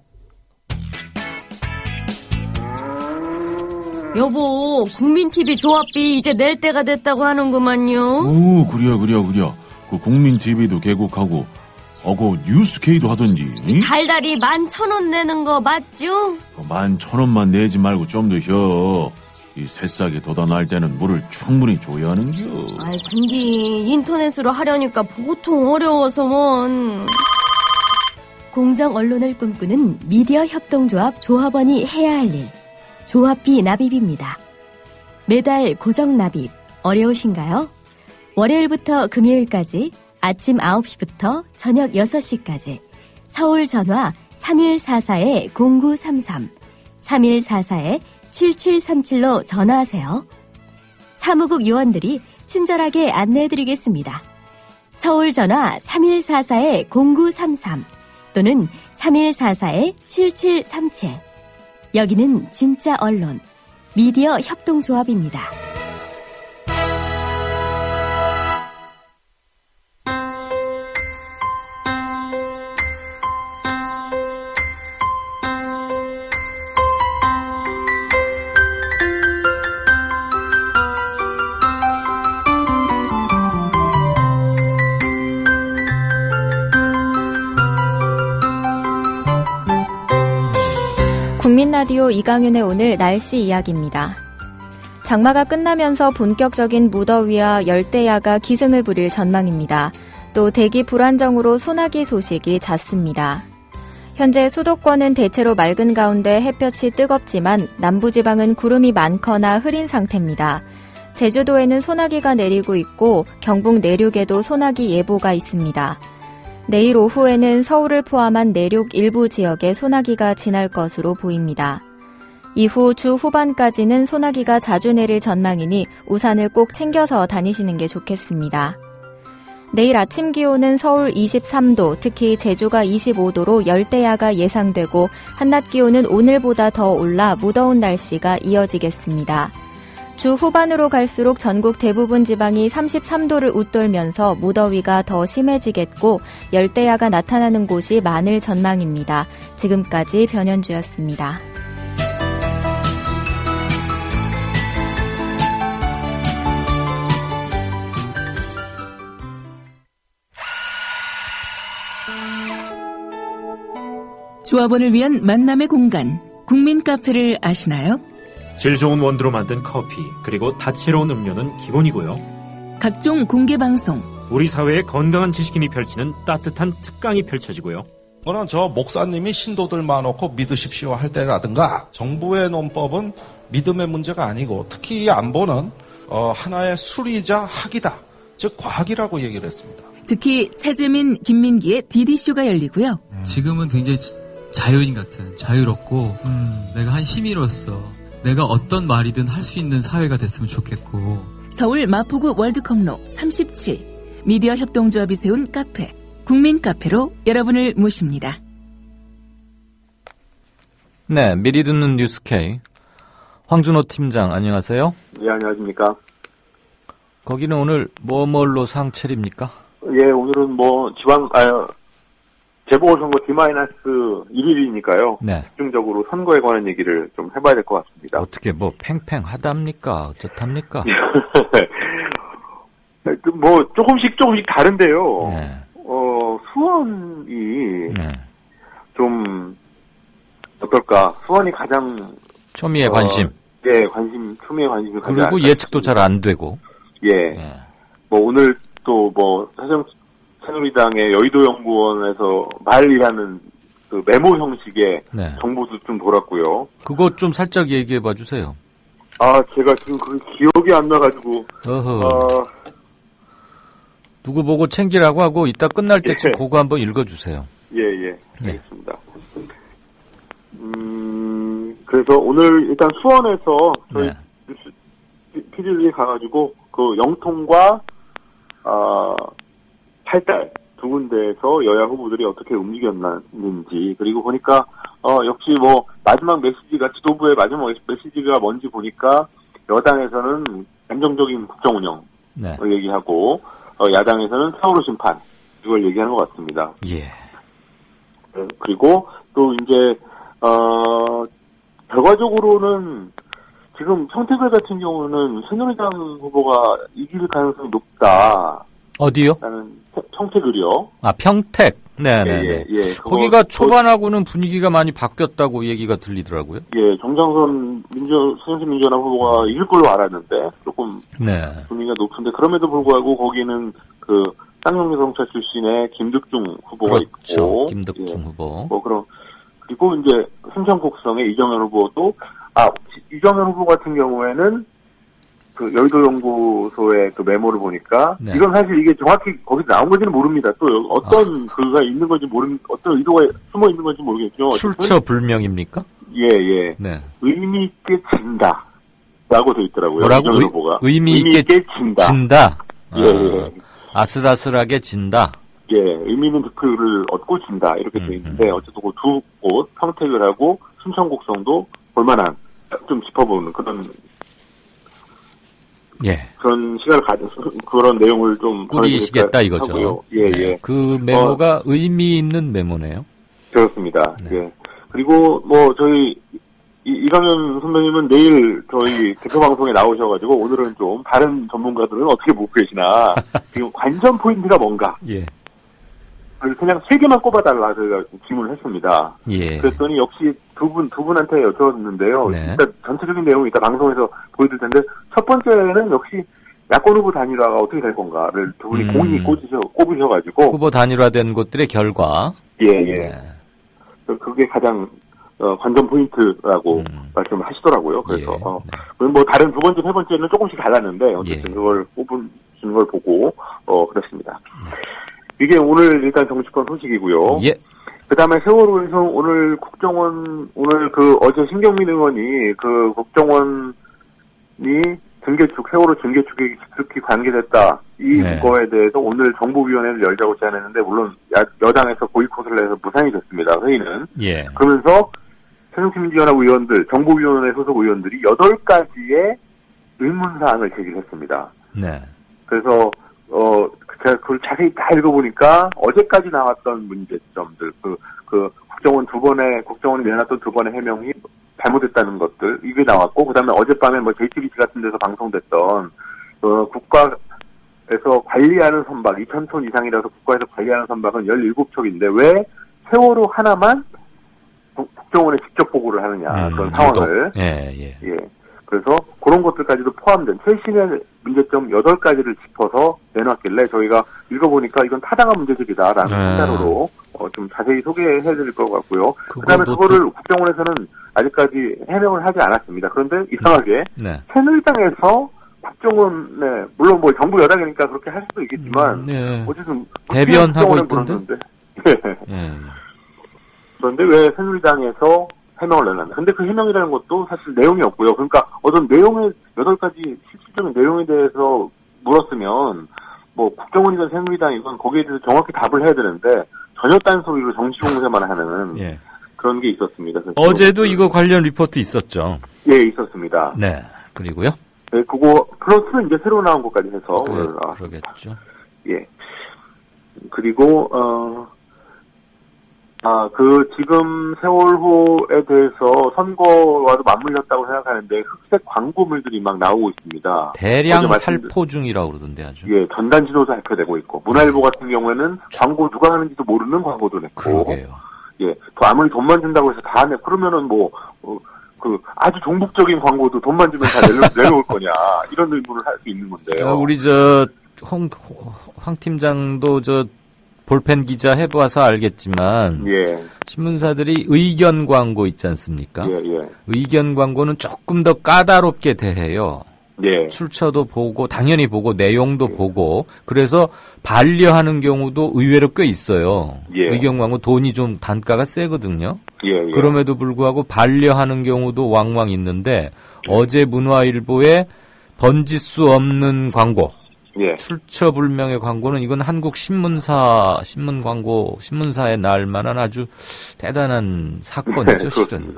여보, 국민TV 조합비 이제 낼 때가 됐다고 하는구만요. 오, 그려. 그 국민 TV도 개국하고 그 뉴스케이도 하던지. 달달이 11,000원 내는 거 맞죠? 11,000원만 내지 말고 좀 더 혀. 이 새싹이 돋아날 때는 물을 충분히 줘야 하는겨. 아이, 근데 인터넷으로 하려니까 보통 어려워서 뭔. 공정 언론을 꿈꾸는 미디어 협동조합 조합원이 해야 할 일. 조합비 납입입니다. 매달 고정 납입 어려우신가요? 월요일부터 금요일까지 아침 9시부터 저녁 6시까지 서울 전화 3144-0933 3144-7737로 전화하세요. 사무국 요원들이 친절하게 안내해드리겠습니다. 서울 전화 3144-0933 또는 3144-7737 여기는 진짜 언론 미디어 협동조합입니다. 국민라디오 이강윤의 오늘 날씨 이야기입니다. 장마가 끝나면서 본격적인 무더위와 열대야가 기승을 부릴 전망입니다. 또 대기 불안정으로 소나기 소식이 잦습니다. 현재 수도권은 대체로 맑은 가운데 햇볕이 뜨겁지만 남부지방은 구름이 많거나 흐린 상태입니다. 제주도에는 소나기가 내리고 있고 경북 내륙에도 소나기 예보가 있습니다. 내일 오후에는 서울을 포함한 내륙 일부 지역에 소나기가 지날 것으로 보입니다. 이후 주 후반까지는 소나기가 자주 내릴 전망이니 우산을 꼭 챙겨서 다니시는 게 좋겠습니다. 내일 아침 기온은 서울 23도, 특히 제주가 25도로 열대야가 예상되고 한낮 기온은 오늘보다 더 올라 무더운 날씨가 이어지겠습니다. 주 후반으로 갈수록 전국 대부분 지방이 33도를 웃돌면서 무더위가 더 심해지겠고 열대야가 나타나는 곳이 많을 전망입니다. 지금까지 변현주였습니다. 조합원을 위한 만남의 공간, 국민 카페를 아시나요? 질 좋은 원두로 만든 커피, 그리고 다채로운 음료는 기본이고요. 각종 공개 방송, 우리 사회의 건강한 지식인이 펼치는 따뜻한 특강이 펼쳐지고요. 그거는 저 목사님이 신도들 많고 믿으십시오 할 때라든가 정부의 논법은 믿음의 문제가 아니고 특히 이 안보는 하나의 수리자 학이다. 즉 과학이라고 얘기를 했습니다. 특히 차재민, 김민기의 DD쇼가 열리고요. 지금은 굉장히 자유인 같은, 자유롭고 내가 한 시민으로서 내가 어떤 말이든 할 수 있는 사회가 됐으면 좋겠고. 서울 마포구 월드컵로 37 미디어 협동조합이 세운 카페 국민 카페로 여러분을 모십니다. 네, 미리 듣는 뉴스 K 황준호 팀장 안녕하세요. 예, 안녕하십니까. 거기는 오늘 뭘로 상차립니까? 예, 오늘은 재보궐선거 D-1일이니까요. 네. 집중적으로 선거에 관한 얘기를 좀 해봐야 될 것 같습니다. 어떻게 팽팽하답니까? 어쩌답니까? 조금씩 다른데요. 네. 수원이 좀 어떨까? 수원이 가장 초미의 관심. 예, 초미의 관심이 가장. 그리고 예측도 잘 안 되고. 예. 오늘 또 새누리당의 여의도연구원에서 말리하는 그 메모 형식의 정보도 좀 돌았고요. 그거 좀 살짝 얘기해봐 주세요. 제가 지금 그게 기억이 안 나가지고. 누구 보고 챙기라고 하고 이따 끝날 때쯤 그거 한번 읽어주세요. 예. 알겠습니다. 그래서 오늘 일단 수원에서 저희 PD들이 가가지고 그 영통과 팔달 두 군데에서 여야 후보들이 어떻게 움직였는지 그리고 보니까 역시 마지막 메시지가 지도부의 마지막 메시지가 뭔지 보니까 여당에서는 안정적인 국정 운영을 얘기하고 야당에서는 세월호 심판 이걸 얘기하는 것 같습니다. 예. 그리고 또 이제 결과적으로는 지금 성태배 같은 경우는 새누리당 후보가 이길 가능성이 높다. 어디요? 나는 평택을요. 아, 평택. 네네. 예. 거기가 초반하고는 분위기가 많이 바뀌었다고 얘기가 들리더라고요. 예, 정장선 새정치민주연합 후보가 이길 걸로 알았는데 조금 네. 분위기가 높은데 그럼에도 불구하고 거기는 그 쌍용리 경찰 출신의 김득중 후보가 그렇죠. 있고, 김득중 후보. 그리고 이제 순천곡성의 이정현 후보도 이정현 후보 같은 경우에는 그 여의도 연구소의 그 메모를 보니까 네. 이건 사실 이게 정확히 거기서 나온 건지는 모릅니다. 또 어떤 그가 있는 건지 어떤 의도가 숨어 있는 건지 모르겠죠. 출처 불명입니까? 예. 네. 의미 있게 진다라고 돼 있더라고요. 뭐라고? 후보가. 의미 있게 진다. 예. 아슬아슬하게 진다. 예, 의미 있는 득표를 얻고 진다 이렇게 돼 있는데 어쨌든 그 두 곳 평택을 하고 순천곡성도 볼만한 좀 짚어보는 그런. 예. 그런 시간을 가져서 그런 내용을 좀 꾸리시겠다 이거죠. 하고요. 예. 그 메모가 의미 있는 메모네요. 그렇습니다. 네. 예. 그리고 저희 이강현 선배님은 내일 저희 대표 방송에 나오셔가지고 오늘은 좀 다른 전문가들은 어떻게 보고 계시나 지금 관전 포인트가 뭔가. 예. 그냥 3개만 꼽아달라 저희가 질문을 했습니다. 예. 그랬더니 역시 두 분한테 여쭤봤는데요. 네. 일단 전체적인 내용이 이따 방송에서 보여드릴 텐데 첫 번째는 역시 야권 후보 단일화가 어떻게 될 건가를 두 분이 공히 꼽으셔가지고 후보 단일화된 곳들의 결과. 예. 네. 그게 가장 관전 포인트라고 말씀을 하시더라고요. 그래서 다른 두 번째, 세 번째는 조금씩 달랐는데 어쨌든 그걸 꼽으시는 걸 보고 그렇습니다. 이게 오늘 일단 정치권 소식이고요. 예. 그 다음에 세월호에서 오늘 어제 신경민 의원이 그 국정원이 세월호 증개축에 깊숙이 관계됐다. 이거에 대해서 오늘 정보위원회를 열자고 제안했는데, 물론 여당에서 보이콧을 해서 무산이 됐습니다. 회의는. 예. 그러면서 새정치민주연합 의원들, 정보위원회 소속 의원들이 8가지의 의문사항을 제기했습니다. 네. 그래서, 제가 그걸 자세히 다 읽어보니까 어제까지 나왔던 문제점들, 국정원이 내놨던 2번의 해명이 잘못됐다는 것들, 이게 나왔고, 그 다음에 어젯밤에 JTBC 같은 데서 방송됐던, 국가에서 관리하는 선박, 2,000톤 이상이라서 국가에서 관리하는 선박은 17척인데, 왜 세월호 하나만 국정원에 직접 보고를 하느냐, 그런 상황을. 예. 그래서 그런 것들까지도 포함된 최신의 문제점 8가지를 짚어서 내놨길래 저희가 읽어보니까 이건 타당한 문제들이다라는 한자로로 좀 자세히 소개해드릴 것 같고요. 그다음에 그거를 국정원에서는 아직까지 해명을 하지 않았습니다. 그런데 이상하게 새누리당에서 국정원에 물론 정부 여당이니까 그렇게 할 수도 있겠지만 어쨌든 대변하고 있던데. 그런데 왜 새누리당에서 해명을 내놨나. 근데 그 해명이라는 것도 사실 내용이 없고요. 그러니까 어떤 내용의 8가지 실질적인 내용에 대해서 물었으면 국정원이든 새누리당이든 거기에 대해서 정확히 답을 해야 되는데 전혀 딴소리로 정치 공세만 하는 그런 게 있었습니다. 어제도 이거 관련 리포트 있었죠. 예, 있었습니다. 네. 그리고요? 네, 그거 플러스 이제 새로 나온 것까지 해서 그러겠죠. 예. 그리고 지금 세월호에 대해서 선거와도 맞물렸다고 생각하는데 흑색 광고물들이 막 나오고 있습니다. 대량 살포 중이라고 그러던데 아주. 예, 전단지도도 살펴되고 있고, 문화일보 같은 경우에는 광고 누가 하는지도 모르는 광고도 냈고. 그러게요. 예, 아무리 돈만 준다고 해서 다 내, 그러면은 아주 종북적인 광고도 돈만 주면 다 내려올 거냐, 이런 의문을 할 수 있는 건데요. 우리 황 팀장도 볼펜 기자 해봐서 알겠지만 신문사들이 의견 광고 있지 않습니까? 의견 광고는 조금 더 까다롭게 대해요. 출처도 보고 당연히 보고 내용도 보고 그래서 반려하는 경우도 의외로 꽤 있어요. 의견 광고 돈이 좀 단가가 세거든요. 그럼에도 불구하고 반려하는 경우도 왕왕 있는데 어제 문화일보에 번질 수 없는 광고. 출처 불명의 광고는 이건 한국 신문사에 날 만한 아주 대단한 사건이죠, 실은.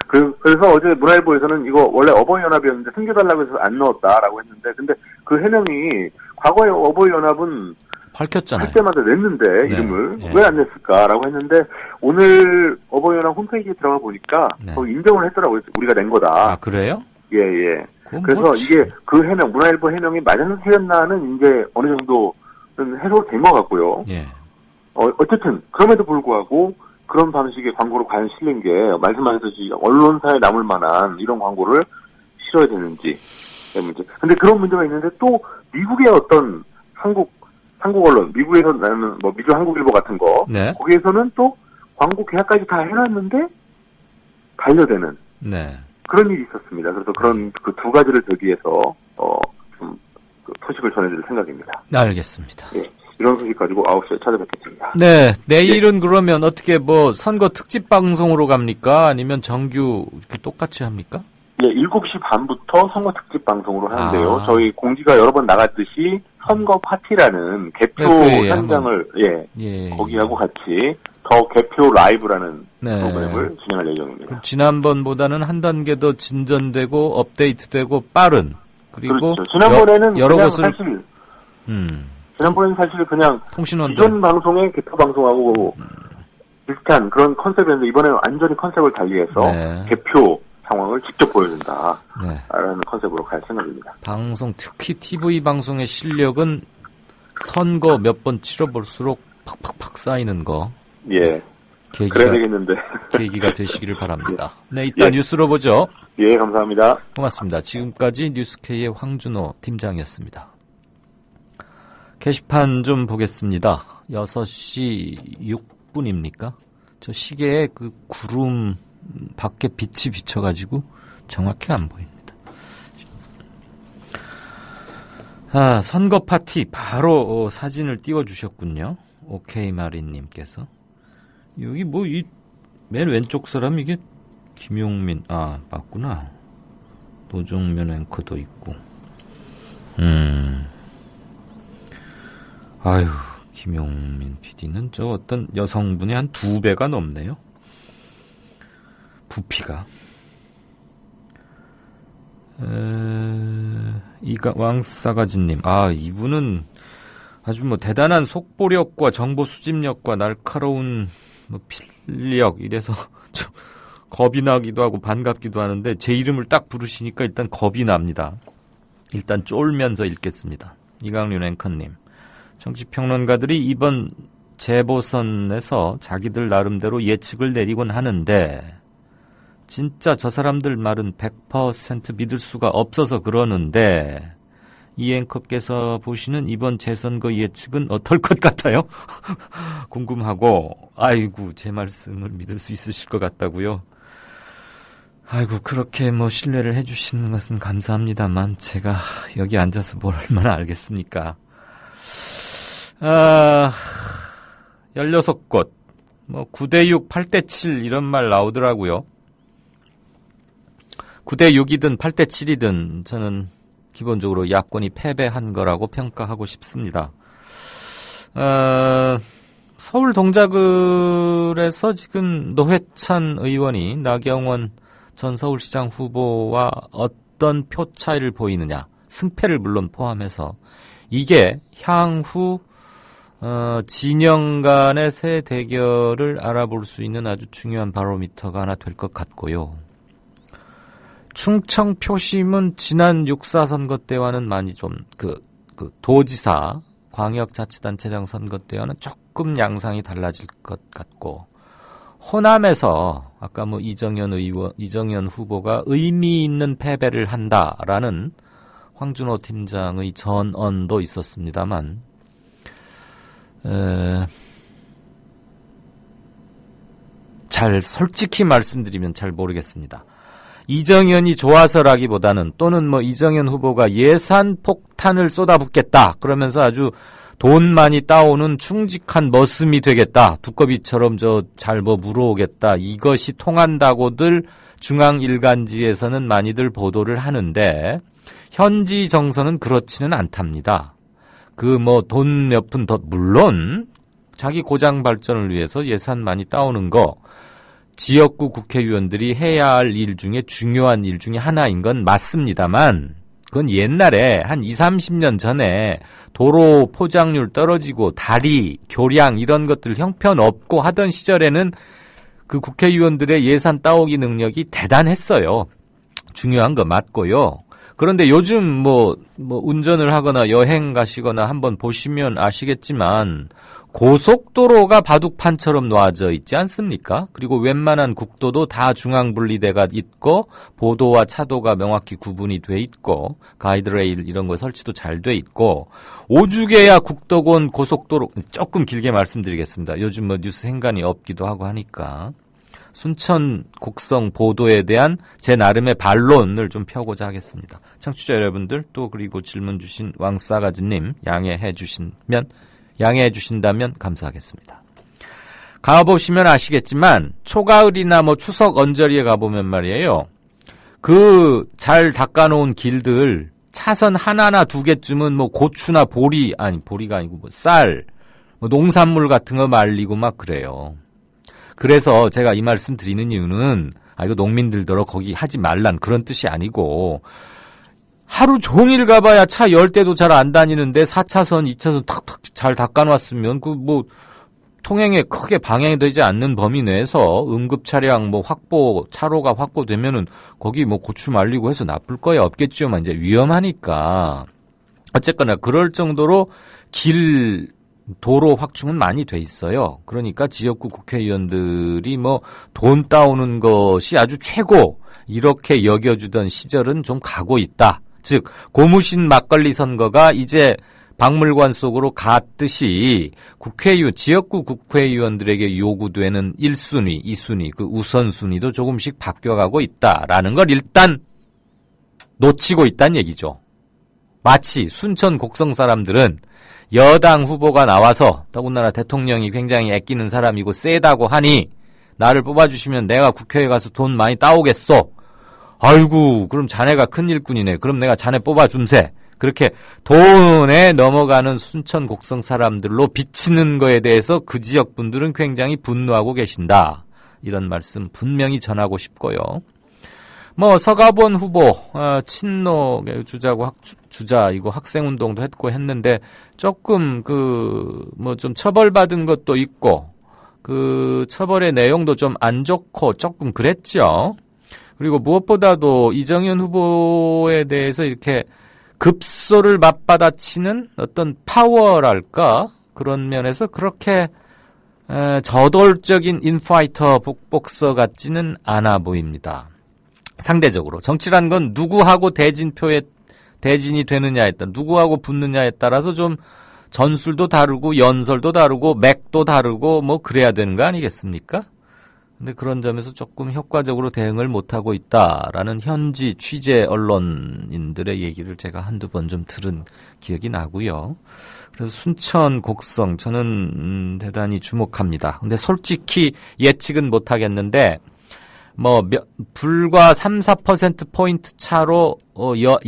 그래서 어제 문화일보에서는 이거 원래 어버이연합이었는데 숨겨달라고 해서 안 넣었다라고 했는데, 근데 그 해명이 과거에 어버이연합은 밝혔잖아요. 할 때마다 냈는데 이름을 왜 안 냈을까라고 했는데 오늘 어버이연합 홈페이지에 들어가 보니까 거기 인정을 했더라고요. 우리가 낸 거다. 아, 그래요? 예. 그래서 이게 그 해명, 문화일보 해명이 맞았나 틀렸나는 이제 어느 정도 해소된 것 같고요. 예. 어쨌든 그럼에도 불구하고 그런 방식의 광고로 과연 실린 게 말씀하셨듯이 언론사에 남을 만한 이런 광고를 실어야 되는지 문제. 근데 그런 문제가 있는데 또 미국의 어떤 한국 언론, 미국에서 나는 뭐 미주 한국일보 같은 거, 네. 거기에서는 또 광고 계약까지 다 해놨는데 반려되는 그런 일이 있었습니다. 그래서 그런 그 두 가지를 대비해서 좀 그 소식을 전해드릴 생각입니다. 알겠습니다. 예, 이런 소식 가지고 9시에 찾아뵙겠습니다. 네, 내일은 그러면 어떻게 뭐 선거 특집 방송으로 갑니까? 아니면 정규 이렇게 똑같이 합니까? 예, 7시 반부터 선거 특집 방송으로 하는데요. 아. 저희 공지가 여러 번 나갔듯이 선거 파티라는 개표 현장을 거기하고 같이 더 개표 라이브라는 프로그램을 진행할 예정입니다. 지난번보다는 한 단계 더 진전되고 업데이트되고 빠른 그리고 그렇죠. 지난번에는 여러 그냥 것을 사실 지난번에는 사실 그냥 통신원들 이전 방송의 개표 방송하고 비슷한 그런 컨셉이었는데 이번에는 완전히 컨셉을 달리해서 개표 상황을 직접 보여준다라는 컨셉으로 갈 생각입니다. 방송 특히 TV 방송의 실력은 선거 몇 번 치러볼수록 팍팍팍 쌓이는 거. 예. 그래야 되겠는데. 계기가 되시기를 바랍니다. 네, 일단 뉴스로 보죠. 예, 감사합니다. 고맙습니다. 지금까지 뉴스K의 황준호 팀장이었습니다. 게시판 좀 보겠습니다. 6시 6분입니까? 저 시계에 그 구름 밖에 빛이 비쳐가지고 정확히 안 보입니다. 선거 파티 바로 사진을 띄워주셨군요. 오케이 마리님께서. 여기 뭐 이 맨 왼쪽 사람 이게 김용민 맞구나. 노정면 앵커도 있고. 아유, 김용민 PD는 저 어떤 여성분이 한 2배가 넘네요. 부피가. 왕싸가지님. 이분은 아주 뭐 대단한 속보력과 정보 수집력과 날카로운 뭐 필력 이래서 좀 겁이 나기도 하고 반갑기도 하는데 제 이름을 딱 부르시니까 일단 겁이 납니다. 일단 쫄면서 읽겠습니다. 이강윤 앵커님. 정치평론가들이 이번 재보선에서 자기들 나름대로 예측을 내리곤 하는데 진짜 저 사람들 말은 100% 믿을 수가 없어서 그러는데 이 앵커께서 보시는 이번 재선거 예측은 어떨 것 같아요? 궁금하고 아이고 제 말씀을 믿을 수 있으실 것 같다고요? 아이고 그렇게 뭐 신뢰를 해주시는 것은 감사합니다만 제가 여기 앉아서 뭘 얼마나 알겠습니까? 16곳 뭐 9대6 8대7 이런 말 나오더라고요. 9대6이든 8대7이든 저는 기본적으로 야권이 패배한 거라고 평가하고 싶습니다. 서울 동작을에서 지금 노회찬 의원이 나경원 전 서울시장 후보와 어떤 표 차이를 보이느냐, 승패를 물론 포함해서 이게 향후 진영 간의 새 대결을 알아볼 수 있는 아주 중요한 바로미터가 하나 될 것 같고요. 충청 표심은 지난 6.4 선거 때와는 많이 좀 도지사 광역자치단체장 선거 때와는 조금 양상이 달라질 것 같고, 호남에서 아까 뭐 이정현 후보가 의미 있는 패배를 한다라는 황준호 팀장의 전언도 있었습니다만, 솔직히 말씀드리면 잘 모르겠습니다. 이정현이 좋아서라기보다는 또는 뭐 이정현 후보가 예산 폭탄을 쏟아붓겠다 그러면서 아주 돈 많이 따오는 충직한 머슴이 되겠다, 두꺼비처럼 잘 물어오겠다, 이것이 통한다고들 중앙 일간지에서는 많이들 보도를 하는데 현지 정서는 그렇지는 않답니다. 돈 몇 푼 더, 물론 자기 고장 발전을 위해서 예산 많이 따오는 거 지역구 국회의원들이 해야 할 일 중에 중요한 일 중에 하나인 건 맞습니다만, 그건 옛날에 한 20-30년 전에 도로 포장률 떨어지고 다리, 교량 이런 것들 형편없고 하던 시절에는 그 국회의원들의 예산 따오기 능력이 대단했어요. 중요한 거 맞고요. 그런데 요즘 뭐 운전을 하거나 여행 가시거나 한번 보시면 아시겠지만 고속도로가 바둑판처럼 놓아져 있지 않습니까? 그리고 웬만한 국도도 다 중앙분리대가 있고 보도와 차도가 명확히 구분이 돼 있고 가이드레일 이런 거 설치도 잘 돼 있고 오죽해야 국도권 고속도로 조금 길게 말씀드리겠습니다. 요즘 뭐 뉴스 행간이 없기도 하고 하니까 순천 곡성 보도에 대한 제 나름의 반론을 좀 펴고자 하겠습니다. 청취자 여러분들 또 그리고 질문 주신 왕싸가지님 양해해 주신다면 감사하겠습니다. 가보시면 아시겠지만 초가을이나 뭐 추석 언저리에 가보면 말이에요. 그 잘 닦아놓은 길들 차선 하나나 두 개쯤은 뭐 고추나 보리가 아니고 뭐 쌀, 뭐 농산물 같은 거 말리고 막 그래요. 그래서 제가 이 말씀 드리는 이유는 이거 농민들더러 거기 하지 말란 그런 뜻이 아니고 하루 종일 가봐야 차 10대도 잘 안 다니는데 4차선, 2차선 탁탁 잘 닦아놨으면 그 뭐 통행에 크게 방해되지 않는 범위 내에서 응급 차량 뭐 차로가 확보되면은 거기 뭐 고추 말리고 해서 나쁠 거야 없겠지만 이제 위험하니까 어쨌거나 그럴 정도로 도로 확충은 많이 돼 있어요. 그러니까 지역구 국회의원들이 뭐 돈 따오는 것이 아주 최고 이렇게 여겨주던 시절은 좀 가고 있다. 즉 고무신 막걸리 선거가 이제 박물관 속으로 갔듯이 지역구 국회의원들에게 요구되는 1순위, 2순위, 그 우선순위도 조금씩 바뀌어가고 있다라는 걸 일단 놓치고 있다는 얘기죠. 마치 순천 곡성 사람들은 여당 후보가 나와서 더군다나 대통령이 굉장히 아끼는 사람이고 세다고 하니 나를 뽑아주시면 내가 국회에 가서 돈 많이 따오겠소. 아이고 그럼 자네가 큰 일꾼이네. 그럼 내가 자네 뽑아줌세. 그렇게 돈에 넘어가는 순천 곡성 사람들로 비치는 거에 대해서 그 지역 분들은 굉장히 분노하고 계신다. 이런 말씀 분명히 전하고 싶고요. 뭐 서가본 후보 친노 주자 이거 학생운동도 했고 했는데 조금 뭐 좀 처벌받은 것도 있고 그 처벌의 내용도 좀 안 좋고 조금 그랬죠. 그리고 무엇보다도 이정현 후보에 대해서 이렇게 급소를 맞받아치는 어떤 파워랄까 그런 면에서 그렇게 저돌적인 인파이터 복복서 같지는 않아 보입니다. 상대적으로 정치란 건 누구하고 대진이 되느냐에 따라 누구하고 붙느냐에 따라서 좀 전술도 다르고 연설도 다르고 맥도 다르고 뭐 그래야 되는 거 아니겠습니까? 근데 그런 점에서 조금 효과적으로 대응을 못하고 있다라는 현지 취재 언론인들의 얘기를 제가 한두 번 좀 들은 기억이 나고요. 그래서 순천 곡성 저는 대단히 주목합니다. 근데 솔직히 예측은 못하겠는데 불과 3-4%포인트 차로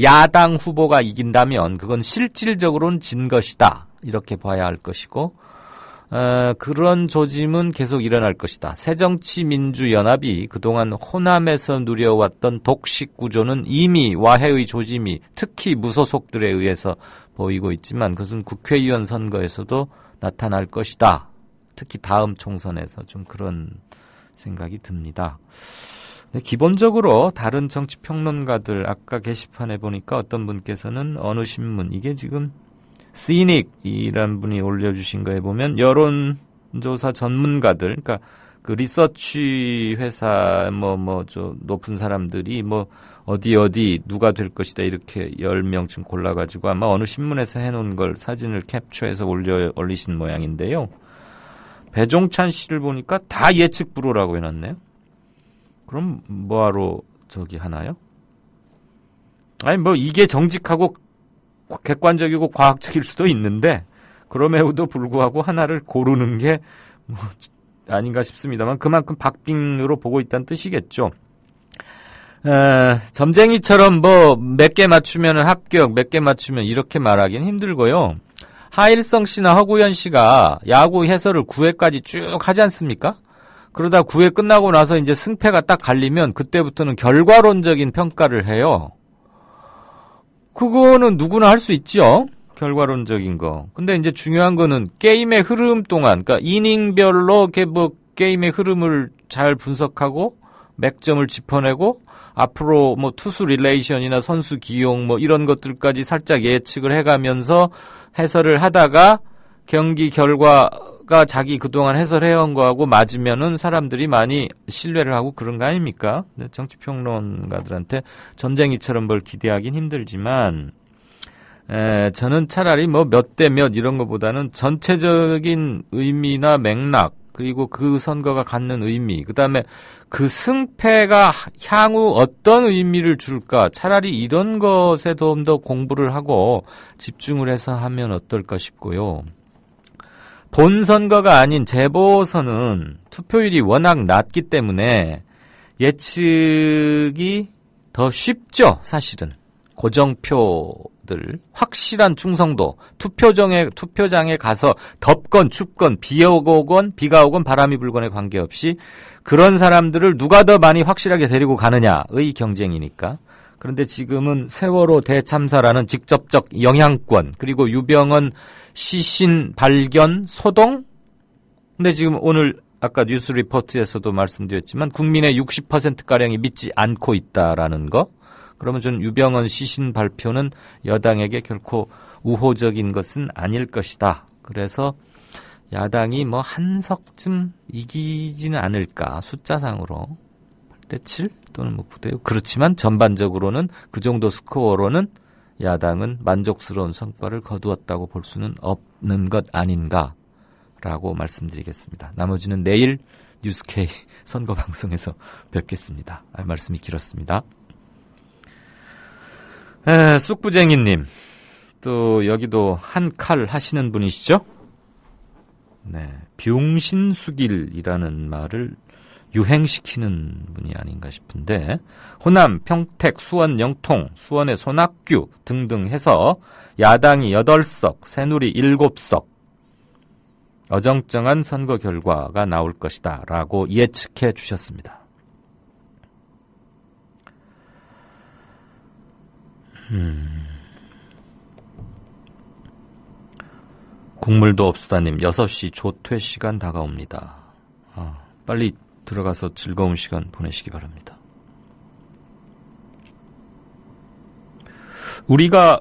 야당 후보가 이긴다면 그건 실질적으로는 진 것이다. 이렇게 봐야 할 것이고 그런 조짐은 계속 일어날 것이다. 새정치민주연합이 그동안 호남에서 누려왔던 독식 구조는 이미 와해의 조짐이 특히 무소속들에 의해서 보이고 있지만 그것은 국회의원 선거에서도 나타날 것이다. 특히 다음 총선에서 좀 그런 생각이 듭니다. 기본적으로 다른 정치평론가들 아까 게시판에 보니까 어떤 분께서는 어느 신문 이게 지금 시닉이란 분이 올려주신 거에 보면 여론조사 전문가들, 그러니까 그 리서치 회사 저 높은 사람들이 어디 누가 될 것이다 이렇게 10명쯤 골라가지고 아마 어느 신문에서 해놓은 걸 사진을 캡처해서 올리신 모양인데요. 배종찬 씨를 보니까 다 예측 불허라고 해놨네요. 그럼 뭐하러 하나요? 이게 정직하고 객관적이고 과학적일 수도 있는데 그럼에도 불구하고 하나를 고르는 게 아닌가 싶습니다만 그만큼 박빙으로 보고 있다는 뜻이겠죠. 점쟁이처럼 몇 개 맞추면 합격, 몇 개 맞추면 이렇게 말하기는 힘들고요. 하일성 씨나 허구현 씨가 야구 해설을 9회까지 쭉 하지 않습니까? 그러다 9회 끝나고 나서 이제 승패가 딱 갈리면 그때부터는 결과론적인 평가를 해요. 그거는 누구나 할 수 있죠. 결과론적인 거. 근데 이제 중요한 거는 게임의 흐름 동안, 그러니까 이닝별로 이렇게 게임의 흐름을 잘 분석하고 맥점을 짚어내고 앞으로 뭐 투수 릴레이션이나 선수 기용 뭐 이런 것들까지 살짝 예측을 해가면서 해설을 하다가 경기 결과가 자기 그동안 해설해온 거하고 맞으면은 사람들이 많이 신뢰를 하고 그런 거 아닙니까? 정치평론가들한테 점쟁이처럼 뭘 기대하긴 힘들지만 저는 차라리 뭐 몇 대 몇 이런 것보다는 전체적인 의미나 맥락 그리고 그 선거가 갖는 의미 그다음에 그 승패가 향후 어떤 의미를 줄까 차라리 이런 것에 좀 더 공부를 하고 집중을 해서 하면 어떨까 싶고요. 본선거가 아닌 재보선은 투표율이 워낙 낮기 때문에 예측이 더 쉽죠, 사실은. 고정표들, 확실한 충성도, 투표장에 가서 덥건 춥건 비가 오건 바람이 불건에 관계없이 그런 사람들을 누가 더 많이 확실하게 데리고 가느냐의 경쟁이니까. 그런데 지금은 세월호 대참사라는 직접적 영향권, 그리고 유병언 시신 발견 소동? 근데 지금 오늘 아까 뉴스 리포트에서도 말씀드렸지만 국민의 60%가량이 믿지 않고 있다라는 거. 그러면 저는 유병언 시신 발표는 여당에게 결코 우호적인 것은 아닐 것이다. 그래서 야당이 뭐 한 석쯤 이기지는 않을까. 숫자상으로 8대 7 또는 뭐 9대 6. 그렇지만 전반적으로는 그 정도 스코어로는 야당은 만족스러운 성과를 거두었다고 볼 수는 없는 것 아닌가라고 말씀드리겠습니다. 나머지는 내일 뉴스K 선거방송에서 뵙겠습니다. 말씀이 길었습니다. 쑥부쟁이님, 또 여기도 한 칼 하시는 분이시죠? 네, 병신수길이라는 말을 유행시키는 분이 아닌가 싶은데 호남, 평택, 수원, 영통, 수원의 손학규 등등 해서 야당이 8석, 새누리 7석 어정쩡한 선거 결과가 나올 것이다 라고 예측해 주셨습니다. 국물도 없수다님 6시 조퇴 시간 다가옵니다. 빨리 들어가서 즐거운 시간 보내시기 바랍니다.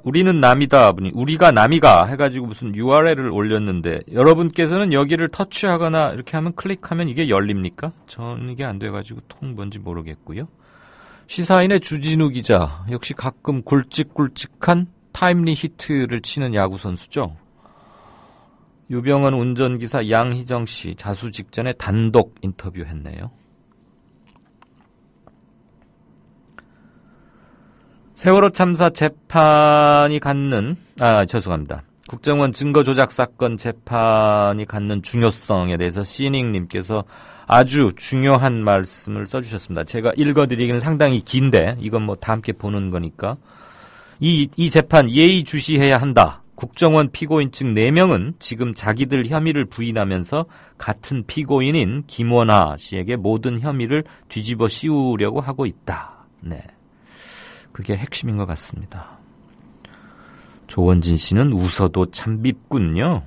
우리는 남이다 분이 우리가 남이가 해가지고 무슨 URL을 올렸는데 여러분께서는 여기를 터치하거나 이렇게 하면 클릭하면 이게 열립니까? 저는 이게 안 돼가지고 통 뭔지 모르겠고요. 시사인의 주진우 기자 역시 가끔 굵직굵직한 타임리 히트를 치는 야구 선수죠. 유병언 운전기사 양희정 씨 자수 직전에 단독 인터뷰했네요. 세월호 참사 재판이 갖는 국정원 증거 조작 사건 재판이 갖는 중요성에 대해서 시닝님께서 아주 중요한 말씀을 써주셨습니다. 제가 읽어드리기는 상당히 긴데 이건 뭐 다 함께 보는 거니까 이 재판 예의주시해야 한다. 국정원 피고인 측 4명은 지금 자기들 혐의를 부인하면서 같은 피고인인 김원하 씨에게 모든 혐의를 뒤집어 씌우려고 하고 있다. 네, 그게 핵심인 것 같습니다. 조원진 씨는 웃어도 참 밉군요.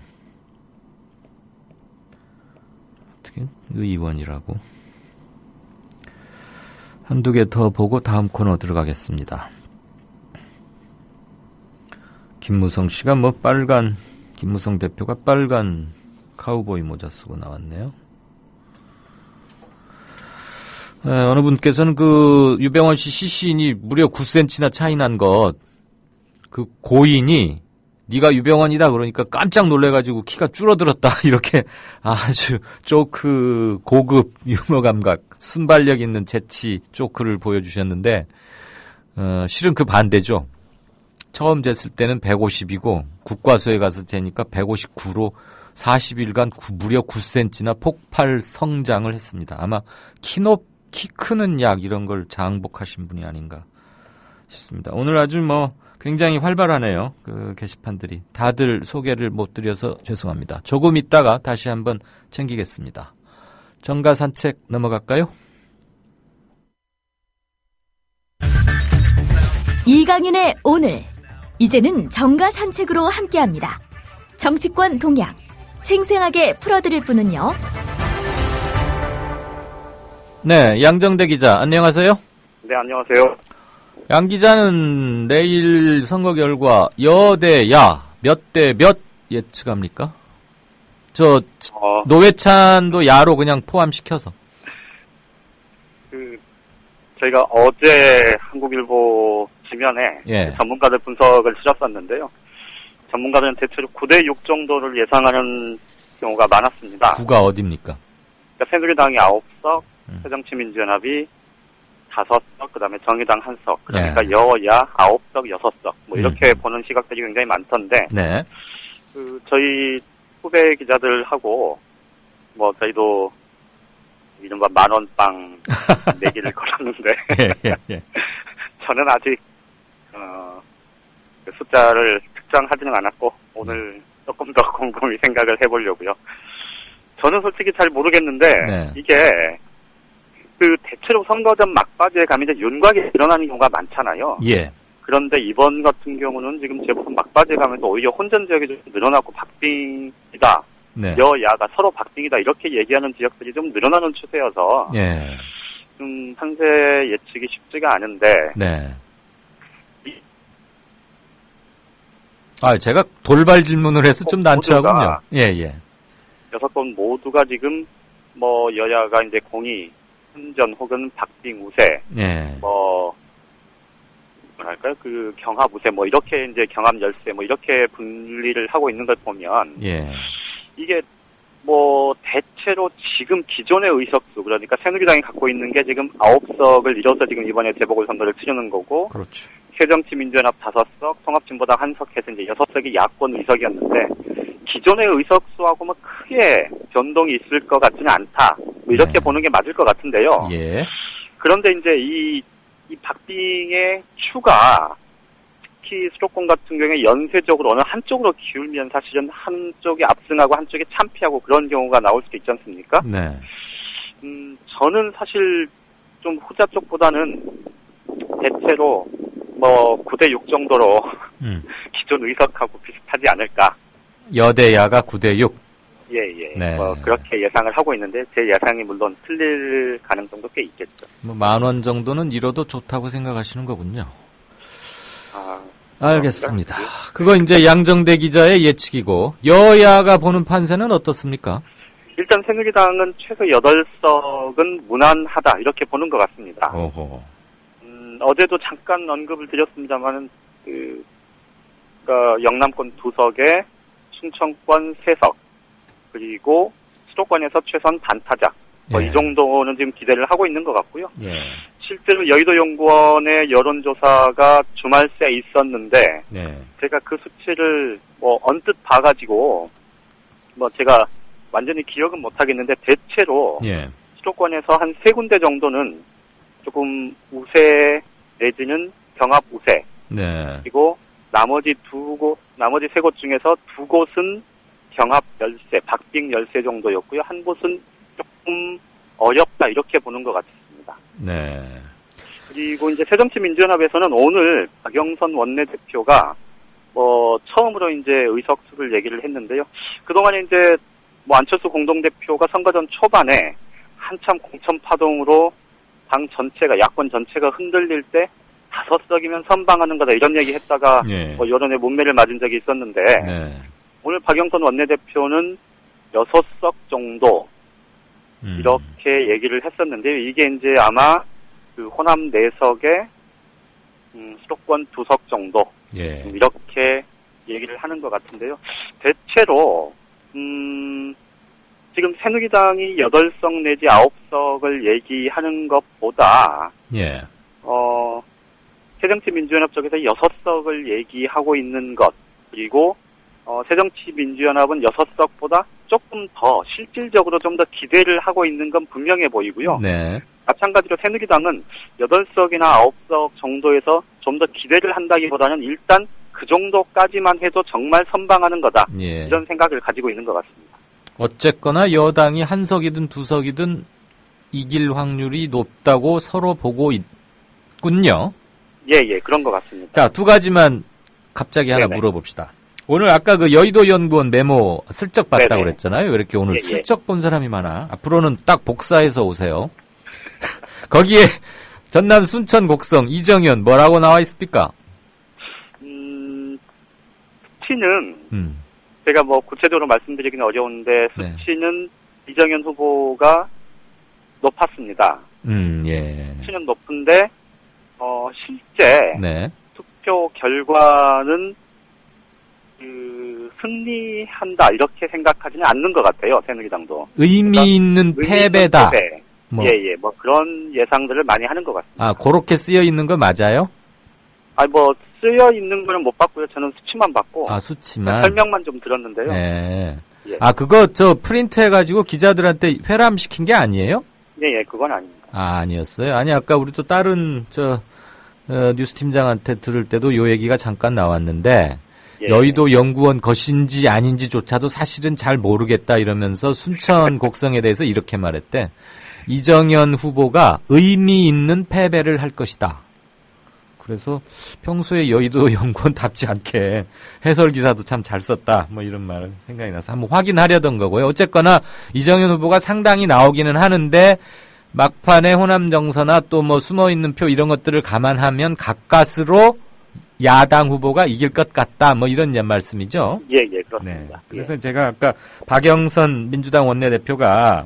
어떻게 의원이라고. 한두 개 더 보고 다음 코너 들어가겠습니다. 김무성 씨가 김무성 대표가 빨간 카우보이 모자 쓰고 나왔네요. 어느 분께서는 그 유병언 씨 시신이 무려 9cm나 차이 난 것, 그 고인이 네가 유병언이다 그러니까 깜짝 놀래가지고 키가 줄어들었다 이렇게 아주 조크 고급 유머 감각, 순발력 있는 재치 조크를 보여주셨는데 실은 그 반대죠. 처음 쟀을 때는 150이고 국과수에 가서 재니까 159로 40일간 무려 9cm나 폭발 성장을 했습니다. 아마 키 크는 약 이런 걸 장복하신 분이 아닌가 싶습니다. 오늘 아주 굉장히 활발하네요. 그 게시판들이. 다들 소개를 못 드려서 죄송합니다. 조금 있다가 다시 한번 챙기겠습니다. 정가 산책 넘어갈까요? 이강윤의 오늘. 이제는 정가 산책으로 함께합니다. 정치권 동향 생생하게 풀어드릴 분은요. 네, 양정대 기자, 안녕하세요. 네, 안녕하세요. 양 기자는 내일 선거 결과 여대 야 몇 대 몇 예측합니까? 노회찬도 야로 그냥 포함시켜서. 저희가 어제 한국일보 지면에 전문가들 분석을 실었었는데요. 전문가들은 대체로 9대6 정도를 예상하는 경우가 많았습니다. 9가 어딥니까? 그러니까 새누리당이 9석, 새정치민주연합이 5석, 그 다음에 정의당 1석, 그러니까 여야 9석, 6석, 뭐 이렇게 보는 시각들이 굉장히 많던데, 네. 저희 후배 기자들하고, 뭐 저희도 이른바 만원빵 내기를 걸었는데, 저는 아직, 그 숫자를 특정하지는 않았고, 오늘 조금 더 곰곰이 생각을 해보려고요. 저는 솔직히 잘 모르겠는데, 이게, 대체로 선거 전 막바지에 가면 이제 윤곽이 일어나는 경우가 많잖아요. 예. 그런데 이번 같은 경우는 지금 제법 막바지에 가면서 오히려 혼전 지역이 좀 늘어나고 박빙이다. 네. 여야가 서로 박빙이다. 이렇게 얘기하는 지역들이 좀 늘어나는 추세여서. 예. 좀 판세 예측이 쉽지가 않은데. 네. 제가 돌발 질문을 해서 좀 난처하군요. 예. 6건 모두가 지금 뭐 여야가 이제 공이 혼전 혹은 박빙 우세, 뭐랄까요, 그 경합 우세, 뭐 이렇게 이제 경합 열세, 뭐 이렇게 분리를 하고 있는 걸 보면, 이게 뭐 대체로 지금 기존의 의석수, 그러니까 새누리당이 갖고 있는 게 지금 9석을 잃어서 지금 이번에 재보궐선거를 치르는 거고, 그렇죠. 새정치민주연합 5석, 통합진보당 1석 해서 이제 6석이 야권 의석이었는데, 기존의 의석수하고 뭐 크게 변동이 있을 것 같지는 않다. 뭐 이렇게 보는 게 맞을 것 같은데요. 그런데 이제 이 박빙의 추가, 특히 수도권 같은 경우에 연쇄적으로 어느 한쪽으로 기울면 사실은 한쪽이 압승하고 한쪽이 참패하고 그런 경우가 나올 수도 있지 않습니까? 네. 저는 사실 좀 후자 쪽보다는 대체로 뭐 9대6 정도로 기존 의석하고 비슷하지 않을까. 여대야가 9대6. 예. 네. 뭐 그렇게 예상을 하고 있는데 제 예상이 물론 틀릴 가능성도 꽤 있겠죠. 뭐 10,000원 정도는 잃어도 좋다고 생각하시는 거군요. 알겠습니다. 그거 이제 양정대 기자의 예측이고 여야가 보는 판세는 어떻습니까? 일단 새누리당은 최소 8석은 무난하다 이렇게 보는 것 같습니다. 어제도 잠깐 언급을 드렸습니다만은 그러니까 영남권 2석에 충청권 3석 그리고 수도권에서 최소한 반타작 이 정도는 지금 기대를 하고 있는 것 같고요. 실제로 여의도연구원의 여론조사가 주말 새 있었는데 제가 그 수치를 뭐 언뜻 봐가지고 뭐 제가 완전히 기억은 못하겠는데 대체로 수도권에서 한 3군데 정도는 조금 우세 내지는 경합 우세 그리고 나머지 3곳 중에서 2곳은 경합 열세, 박빙 열세 정도였고요. 한 곳은 조금 어렵다 이렇게 보는 것 같습니다. 네. 그리고 이제 새정치민주연합에서는 오늘 박영선 원내대표가 뭐 처음으로 이제 의석수를 얘기를 했는데요. 그동안에 이제 뭐 안철수 공동대표가 선거전 초반에 한참 공천 파동으로 당 전체가 야권 전체가 흔들릴 때 5석이면 선방하는 거다 이런 얘기 했다가 뭐 여론의 문매를 맞은 적이 있었는데 오늘 박영선 원내대표는 6석 정도 이렇게 얘기를 했었는데요. 이게 이제 아마 그 호남 4석에 수도권 2석 정도 이렇게 얘기를 하는 것 같은데요. 대체로 지금 새누리당이 8석 내지 9석을 얘기하는 것보다 새정치민주연합 쪽에서 6석을 얘기하고 있는 것 그리고 새정치민주연합은 6석보다 조금 더 실질적으로 좀 더 기대를 하고 있는 건 분명해 보이고요. 마찬가지로 새누리당은 8석이나 9석 정도에서 좀 더 기대를 한다기보다는 일단 그 정도까지만 해도 정말 선방하는 거다. 이런 생각을 가지고 있는 것 같습니다. 어쨌거나 여당이 1석이든 2석이든 이길 확률이 높다고 서로 보고 있군요. 예, 그런 것 같습니다. 자, 2가지만 갑자기 하나 물어봅시다. 오늘 아까 그 여의도 연구원 메모 슬쩍 봤다고 그랬잖아요. 왜 이렇게 오늘 슬쩍 본 사람이 많아? 앞으로는 딱 복사해서 오세요. 거기에 전남 순천 곡성 이정현 뭐라고 나와 있습니까? 수치는 제가 뭐 구체적으로 말씀드리기는 어려운데 수치는 이정현 후보가 높았습니다. 예. 수치는 높은데 실제 투표 결과는 승리한다 이렇게 생각하지는 않는 것 같아요. 새누리당도. 의미 있는 패배다. 뭐. 예, 뭐 그런 예상들을 많이 하는 것 같습니다. 아, 그렇게 쓰여 있는 거 맞아요? 아니 뭐 쓰여 있는 거는 못 봤고요. 저는 수치만 봤고. 아, 수치만. 설명만 좀 들었는데요. 네. 예. 아, 그거 저 프린트 해가지고 기자들한테 회람시킨 게 아니에요? 예, 그건 아닙니다. 아, 아니었어요? 아니, 아까 우리 또 다른 뉴스 팀장한테 들을 때도 요 얘기가 잠깐 나왔는데, 여의도 연구원 것인지 아닌지조차도 사실은 잘 모르겠다 이러면서 순천 곡성에 대해서 이렇게 말했대. 이정현 후보가 의미 있는 패배를 할 것이다. 그래서 평소에 여의도 연구원답지 않게 해설 기사도 참 잘 썼다. 뭐 이런 말 생각이 나서 한번 확인하려던 거고요. 어쨌거나 이정현 후보가 상당히 나오기는 하는데 막판에 호남 정서나 또 뭐 숨어 있는 표 이런 것들을 감안하면 가까스로 야당 후보가 이길 것 같다. 뭐 이런 말씀이죠. 예, 그렇습니다. 그래서 제가 아까 박영선 민주당 원내대표가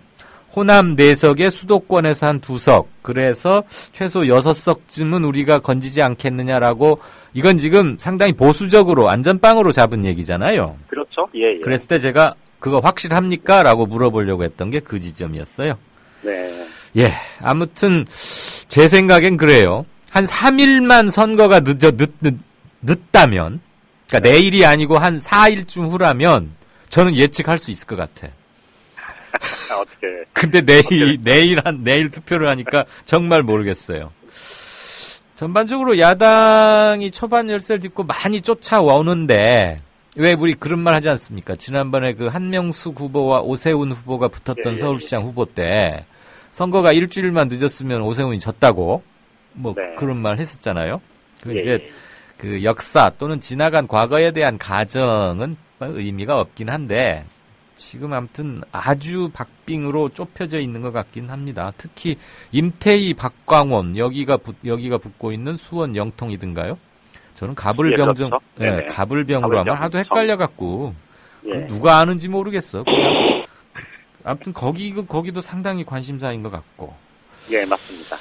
호남 4석에 수도권에서 한 2석, 그래서 최소 6석쯤은 우리가 건지지 않겠느냐라고, 이건 지금 상당히 보수적으로 안전빵으로 잡은 얘기잖아요. 그렇죠. 예. 그랬을 때 제가 그거 확실합니까? 라고 물어보려고 했던 게 그 지점이었어요. 네. 예, 아무튼 제 생각엔 그래요. 한 3일만 선거가 늦다면, 그러니까 내일이 아니고 한 4일쯤 후라면 저는 예측할 수 있을 것 같아. 어떻게? 근데 내일 투표를 하니까 정말 모르겠어요. 전반적으로 야당이 초반 열세를 딛고 많이 쫓아오는데, 왜 우리 그런 말 하지 않습니까? 지난번에 그 한명숙 후보와 오세훈 후보가 붙었던 서울시장 후보 때 선거가 일주일만 늦었으면 오세훈이 졌다고 뭐 그런 말 했었잖아요. 이제 그 역사 또는 지나간 과거에 대한 가정은 의미가 없긴 한데 지금 아무튼 아주 박빙으로 좁혀져 있는 것 같긴 합니다. 특히 임태희, 박광원 여기가 붙고 있는 수원 영통이든가요? 저는 가불병정, 가불병으로 하면 하도 헷갈려갖고 누가 아는지 모르겠어. 그냥 아무튼 거기도 상당히 관심사인 것 같고. 예, 맞습니다.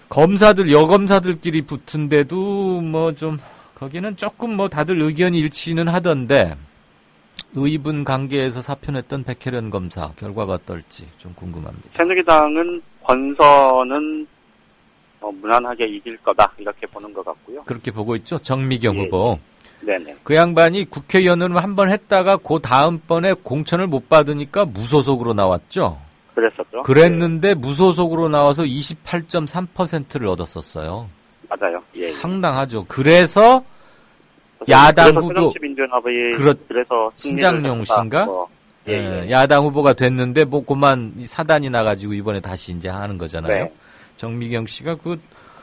검사들, 여검사들끼리 붙은데도 뭐 좀 거기는 조금 뭐 다들 의견이 일치는 하던데. 의분 관계에서 사표냈던 백혜련 검사 결과가 어떨지 좀 궁금합니다. 새누리당은 권선은 무난하게 이길 거다 이렇게 보는 것 같고요. 그렇게 보고 있죠. 정미경 후보. 네네. 그 양반이 국회의원으로 한번 했다가 그 다음번에 공천을 못 받으니까 무소속으로 나왔죠. 그랬었죠. 그랬는데 무소속으로 나와서 28.3%를 얻었었어요. 맞아요. 상당하죠. 그래서 야당 후보, 그래서 신장용 씨인가? 야당 후보가 됐는데, 뭐, 그만 사단이 나가지고 이번에 다시 이제 하는 거잖아요. 정미경 씨가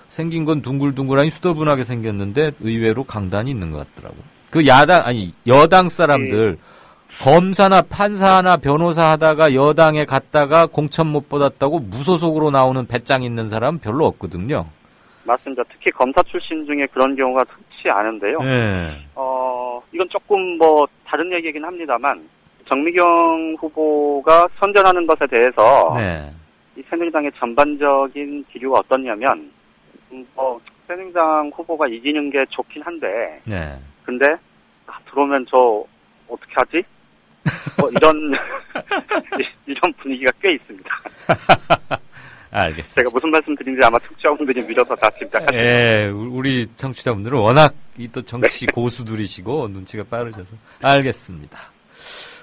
생긴 건 둥글둥글하니 수더분하게 생겼는데, 의외로 강단이 있는 것 같더라고. 여당 사람들, 검사나 판사나 변호사 하다가 여당에 갔다가 공천 못 받았다고 무소속으로 나오는 배짱 있는 사람은 별로 없거든요. 맞습니다. 특히 검사 출신 중에 그런 경우가 흔치 않은데요. 이건 조금 뭐 다른 얘기이긴 합니다만 정미경 후보가 선전하는 것에 대해서 이 새누리당의 전반적인 기류가 어떻냐면 새누리당 후보가 이기는 게 좋긴 한데 근데 들어오면 저 어떻게 하지? 이런 분위기가 꽤 있습니다. 알겠습니다. 제가 무슨 말씀 드린지 아마 청취자분들이 밀어서 다 짐작하실 거예요. 우리 청취자분들은 워낙 또 정치 고수들이시고 눈치가 빠르셔서 알겠습니다.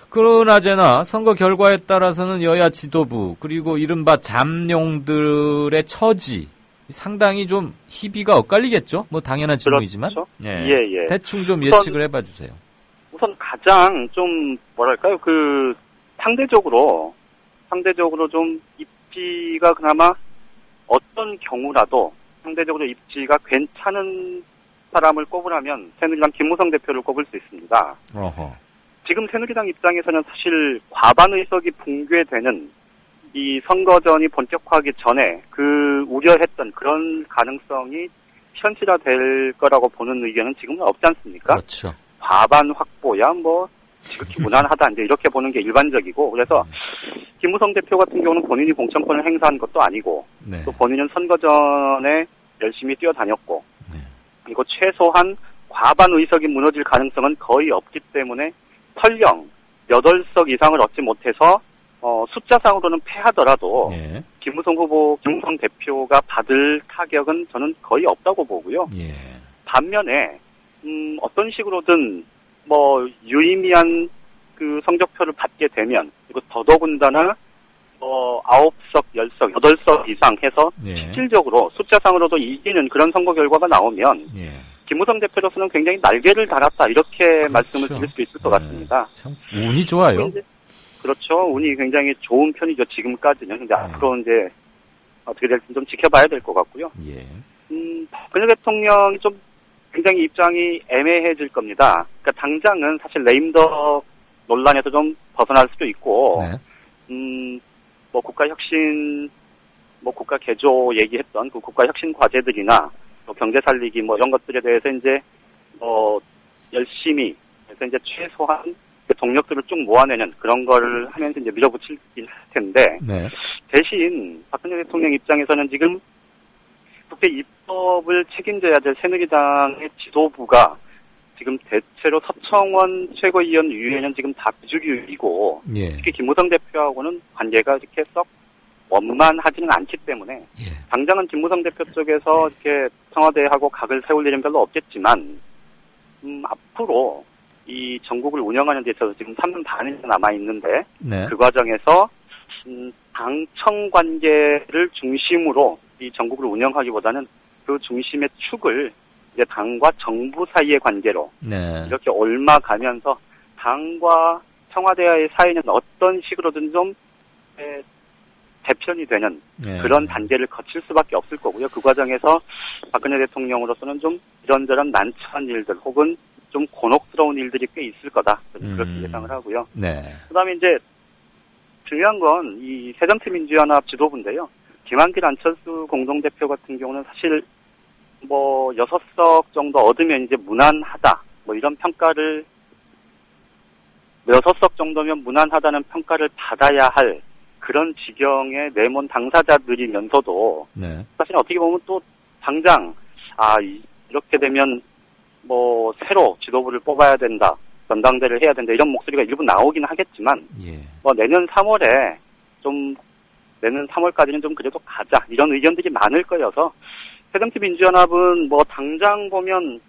그러나저나 선거 결과에 따라서는 여야 지도부 그리고 이른바 잠룡들의 처지 상당히 좀 희비가 엇갈리겠죠? 뭐 당연한 질문이지만 대충 좀 예측을 해봐 주세요. 우선 가장 좀 뭐랄까요? 상대적으로 좀 입지가 그나마 어떤 경우라도 상대적으로 입지가 괜찮은 사람을 꼽으라면 새누리당 김무성 대표를 꼽을 수 있습니다. 지금 새누리당 입장에서는 사실 과반 의석이 붕괴되는 이 선거전이 본격화하기 전에 그 우려했던 그런 가능성이 현실화될 거라고 보는 의견은 지금은 없지 않습니까? 그렇죠. 과반 확보야 뭐 지극히 무난하다 이제 이렇게 보는 게 일반적이고 그래서 김무성 대표 같은 경우는 본인이 공천권을 행사한 것도 아니고 네. 또 본인은 선거전에 열심히 뛰어다녔고 그리고 최소한 과반 의석이 무너질 가능성은 거의 없기 때문에 설령 8석 이상을 얻지 못해서 숫자상으로는 패하더라도 김무성 대표가 받을 타격은 저는 거의 없다고 보고요. 반면에 어떤 식으로든 뭐 유의미한 그 성적표를 받게 되면 그리고 더더군다나 9석, 10석, 8석 이상 해서 실질적으로 숫자상으로도 이기는 그런 선거 결과가 나오면 김무성 대표로서는 굉장히 날개를 달았다 이렇게 말씀을 드릴 수 있을 것 같습니다. 참 운이 좋아요. 그렇죠. 운이 굉장히 좋은 편이죠. 지금까지는. 근데 앞으로 이제 어떻게 될지 좀 지켜봐야 될 것 같고요. 박근혜 대통령이 좀 굉장히 입장이 애매해질 겁니다. 그러니까 당장은 사실 레임덕 논란에서 좀 벗어날 수도 있고, 뭐 국가혁신, 뭐 국가 개조 얘기했던 그 국가혁신 과제들이나 또 경제 살리기 뭐 이런 것들에 대해서 이제 열심히 그래서 이제 최소한 동력들을 쭉 모아내는 그런 거를 하면서 이제 밀어붙이긴 할 텐데 대신 박근혜 대통령 입장에서는 지금 국회 입법을 책임져야 될 새누리당의 지도부가 지금 대체로 서청원 최고위원 위에는 지금 다 비주류이고 특히 김무성 대표하고는 관계가 이렇게 썩 원만하지는 않기 때문에 당장은 김무성 대표 쪽에서 이렇게 청와대하고 각을 세울 일은 별로 없겠지만 앞으로 이 전국을 운영하는 데 있어서 지금 3년 반이 남아 있는데 그 과정에서 당청 관계를 중심으로 이 전국을 운영하기보다는 그 중심의 축을 이제 당과 정부 사이의 관계로 이렇게 옮아가면서 당과 청와대와의 사이는 어떤 식으로든 좀 대편이 되는 그런 단계를 거칠 수밖에 없을 거고요. 그 과정에서 박근혜 대통령으로서는 좀 이런저런 난처한 일들 혹은 좀 곤혹스러운 일들이 꽤 있을 거다. 그렇게 예상을 하고요. 그다음에 이제 중요한 건 이 새정치민주연합 지도부인데요. 김한길 안철수 공동대표 같은 경우는 사실 뭐 6석 정도 얻으면 이제 무난하다. 뭐 이런 평가를 6석 정도면 무난하다는 평가를 받아야 할 그런 지경의 내몬 당사자들이면서도 사실 어떻게 보면 또 당장 이렇게 되면 뭐 새로 지도부를 뽑아야 된다. 전당대를 해야 된다. 이런 목소리가 일부 나오긴 하겠지만 뭐 내년 3월까지는 좀 그래도 가자. 이런 의견들이 많을 거여서 새정치민주연합은 뭐 당장 보면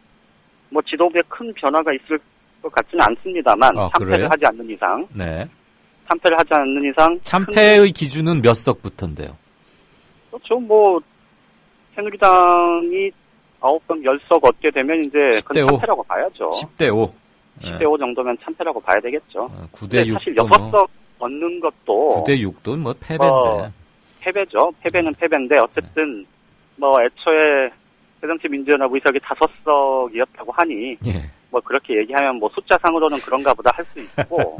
뭐 지도부에 큰 변화가 있을 것 같지는 않습니다만 참패를 하지 않는 이상 참패를 하지 않는 이상 참패의 기준은 몇 석부터인데요? 그렇죠. 뭐 새누리당이 9석, 10석 얻게 되면 이제 그건 참패라고 봐야죠. 10대5. 10대5 정도면 참패라고 봐야 되겠죠. 9대6. 사실 6석 얻는 것도 9대6도 뭐 패배인데. 패배죠. 패배는 패배인데 어쨌든 뭐 애초에 새정치민주연합 의석이 5석이었다고 하니 뭐 그렇게 얘기하면 뭐 숫자상으로는 그런가 보다 할 수 있고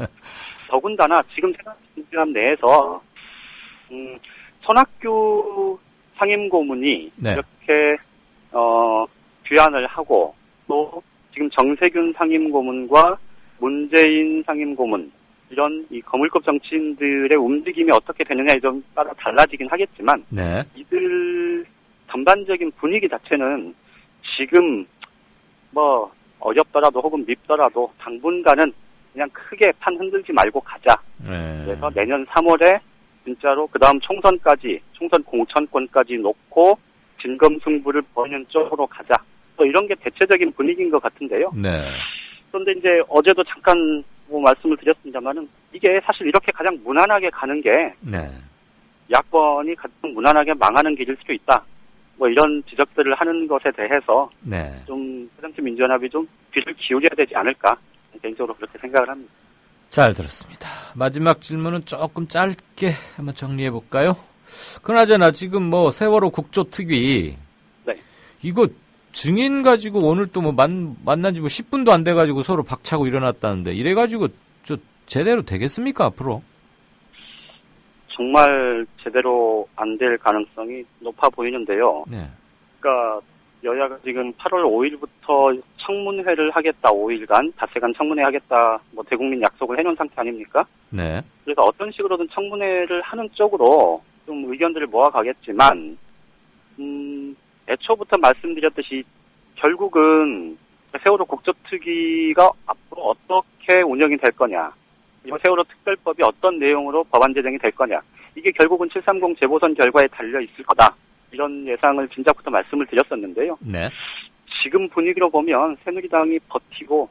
더군다나 지금 새정치민주연합 내에서 손학규 상임고문이 이렇게 귀환을 하고 또 지금 정세균 상임고문과 문재인 상임고문 이런 이 거물급 정치인들의 움직임이 어떻게 되느냐에 좀 따라 달라지긴 하겠지만 이들 전반적인 분위기 자체는 지금 뭐 어렵더라도 혹은 밉더라도 당분간은 그냥 크게 판 흔들지 말고 가자. 그래서 내년 3월에 진짜로 그 다음 총선 공천권까지 놓고 진검승부를 벌이는 쪽으로 가자. 또 이런 게 대체적인 분위기인 것 같은데요. 그런데 이제 어제도 잠깐 뭐 말씀을 드렸습니다만은 이게 사실 이렇게 가장 무난하게 가는 게 야권이 가장 무난하게 망하는 길일 수도 있다. 뭐 이런 지적들을 하는 것에 대해서 좀 새정치민주연합이 좀 귀를 기울여야 되지 않을까 개인적으로 그렇게 생각을 합니다. 잘 들었습니다. 마지막 질문은 조금 짧게 한번 정리해 볼까요? 그나저나 지금 뭐 세월호 국조특위 이거 증인 가지고 오늘 또 뭐 만난 지 뭐 10분도 안 돼 가지고 서로 박차고 일어났다는데 이래 가지고 저 제대로 되겠습니까 앞으로? 정말 제대로 안 될 가능성이 높아 보이는데요. 네. 그러니까 여야가 지금 8월 5일부터 청문회를 하겠다, 5일간 닷새간 청문회 하겠다, 뭐 대국민 약속을 해놓은 상태 아닙니까? 네. 그래서 어떤 식으로든 청문회를 하는 쪽으로 좀 의견들을 모아가겠지만, 애초부터 말씀드렸듯이 결국은 세월호 국조특위가 앞으로 어떻게 운영이 될 거냐, 그리고 세월호 특별법이 어떤 내용으로 법안 제정이 될 거냐, 이게 결국은 730 재보선 결과에 달려 있을 거다. 이런 예상을 진작부터 말씀을 드렸었는데요. 네. 지금 분위기로 보면 새누리당이 버티고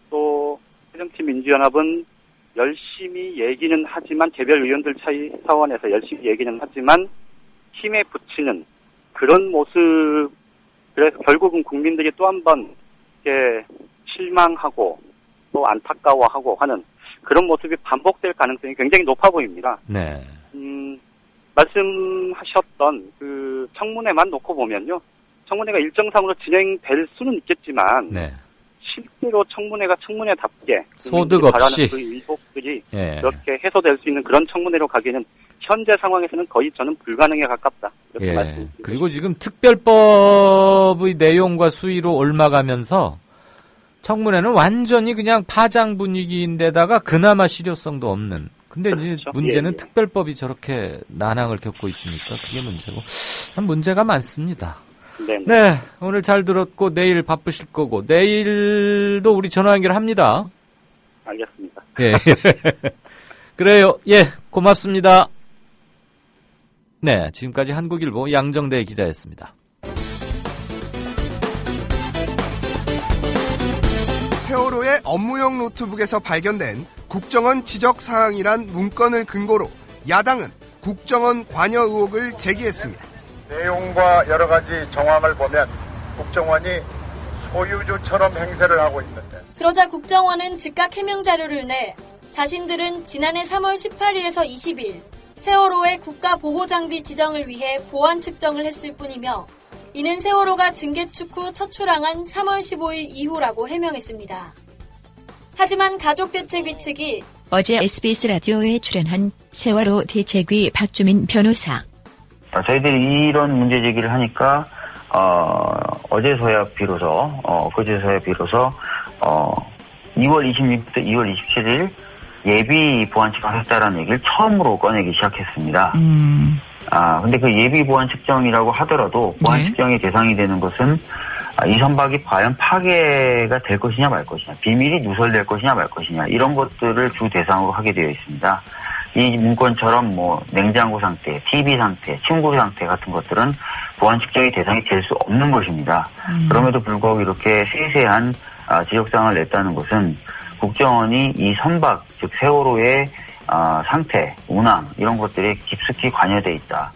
또 새정치 민주연합은 열심히 얘기는 하지만 개별 의원들 차이 차원에서 열심히 얘기는 하지만 힘에 붙이는 그런 모습. 그래서 결국은 국민들이 또 한 번 실망하고 또 안타까워하고 하는 그런 모습이 반복될 가능성이 굉장히 높아 보입니다. 네. 말씀하셨던 그 청문회만 놓고 보면요. 청문회가 일정상으로 진행될 수는 있겠지만 네. 실제로 청문회가 청문회답게 소득 없이 그 의혹들이 예. 그렇게 해소될 수 있는 그런 청문회로 가기에는 현재 상황에서는 거의 저는 불가능에 가깝다. 이렇게 예. 말씀드립니다. 그리고 지금 특별법의 내용과 수위로 옮아가면서 청문회는 완전히 그냥 파장 분위기인데다가 그나마 실효성도 없는. 근데 이제 그렇죠. 문제는 예. 특별법이 저렇게 난항을 겪고 있으니까 그게 문제고. 참 문제가 많습니다. 네네. 네, 오늘 잘 들었고 내일 바쁘실 거고 내일도 우리 전화 연결합니다. 알겠습니다. 예. 그래요. 예, 고맙습니다. 네, 지금까지 한국일보 양정대 기자였습니다. 세월호의 업무용 노트북에서 발견된 국정원 지적 사항이란 문건을 근거로 야당은 국정원 관여 의혹을 제기했습니다. 내용과 여러 가지 정황을 보면 국정원이 소유주처럼 행세를 하고 있는데. 그러자 국정원은 즉각 해명 자료를 내 자신들은 지난해 3월 18일에서 20일 세월호의 국가보호장비 지정을 위해 보안 측정을 했을 뿐이며 이는 세월호가 증개축 후 첫 출항한 3월 15일 이후라고 해명했습니다. 하지만 가족대책위 측이 어제 SBS 라디오에 출연한 세월호 대책위 박주민 변호사. 저희들이 이런 문제 제기를 하니까 어제서야 비로소 2월 26일부터 2월 27일 예비 보안 측정했다라는 얘기를 처음으로 꺼내기 시작했습니다. 근데 그 예비 보안 측정이라고 하더라도 보안 측정의 대상이 되는 것은 이 선박이 과연 파괴가 될 것이냐 말 것이냐, 비밀이 누설될 것이냐 말 것이냐, 이런 것들을 주 대상으로 하게 되어 있습니다. 이 문건처럼 뭐 냉장고 상태, TV 상태, 침구 상태 같은 것들은 보안 측정의 대상이 될 수 없는 것입니다. 그럼에도 불구하고 이렇게 세세한 지적사항을 냈다는 것은 국정원이 이 선박, 즉 세월호의 상태, 운항 이런 것들에 깊숙이 관여돼 있다.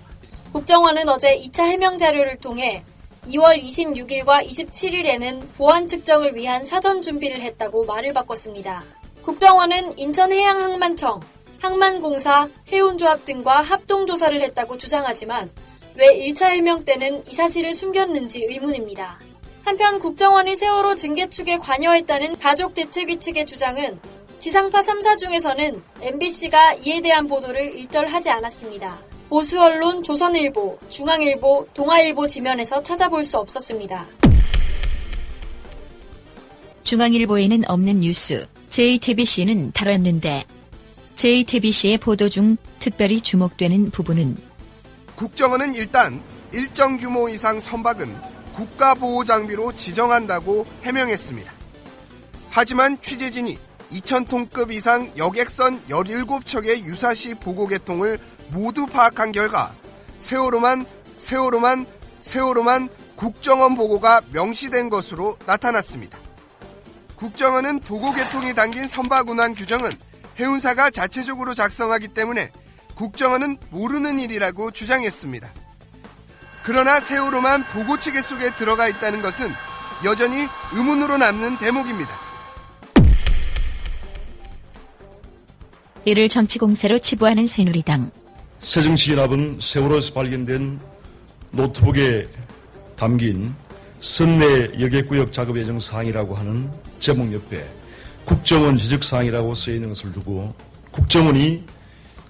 국정원은 어제 2차 해명 자료를 통해 2월 26일과 27일에는 보안 측정을 위한 사전 준비를 했다고 말을 바꿨습니다. 국정원은 인천해양항만청, 항만공사, 해운조합 등과 합동조사를 했다고 주장하지만 왜 1차 해명 때는 이 사실을 숨겼는지 의문입니다. 한편 국정원이 세월호 증개축에 관여했다는 가족대책위 측의 주장은 지상파 3사 중에서는 MBC가 이에 대한 보도를 일절하지 않았습니다. 보수 언론 조선일보, 중앙일보, 동아일보 지면에서 찾아볼 수 없었습니다. 중앙일보에는 없는 뉴스, JTBC는 다뤘는데 JTBC의 보도 중 특별히 주목되는 부분은 국정원은 일단 일정 규모 이상 선박은 국가보호장비로 지정한다고 해명했습니다. 하지만 취재진이 2,000톤급 이상 여객선 17척의 유사시 보고 계통을 모두 파악한 결과 세월호만 국정원 보고가 명시된 것으로 나타났습니다. 국정원은 보고 계통이 담긴 선박 운항 규정은 해운사가 자체적으로 작성하기 때문에 국정원은 모르는 일이라고 주장했습니다. 그러나 세월호만 보고 체계 속에 들어가 있다는 것은 여전히 의문으로 남는 대목입니다. 이를 정치공세로 치부하는 새누리당. 새정치연합은 세월호에서 발견된 노트북에 담긴 선내 여객구역 작업 예정 사항이라고 하는 제목 옆에 국정원 지적 사항이라고 쓰여 있는 것을 두고 국정원이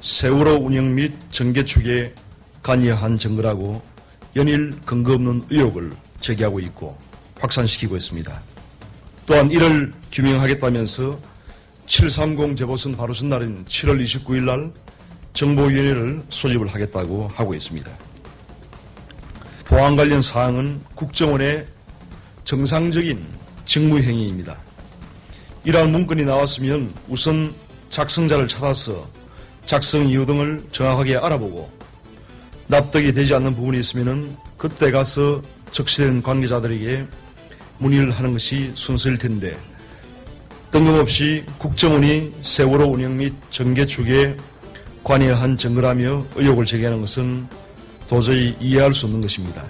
세월호 운영 및 전개 축에 관여한 증거라고 연일 근거 없는 의혹을 제기하고 있고 확산시키고 있습니다. 또한 이를 규명하겠다면서 730 재보선 바로 전날인 7월 29일 날 정보위원회를 소집을 하겠다고 하고 있습니다. 보안 관련 사항은 국정원의 정상적인 직무행위입니다. 이러한 문건이 나왔으면 우선 작성자를 찾아서 작성 이유 등을 정확하게 알아보고 납득이 되지 않는 부분이 있으면 그때 가서 적시된 관계자들에게 문의를 하는 것이 순서일 텐데 뜬금없이 국정원이 세월호 운영 및 전개 축에 관여한 증거라며 의혹을 제기하는 것은 도저히 이해할 수 없는 것입니다.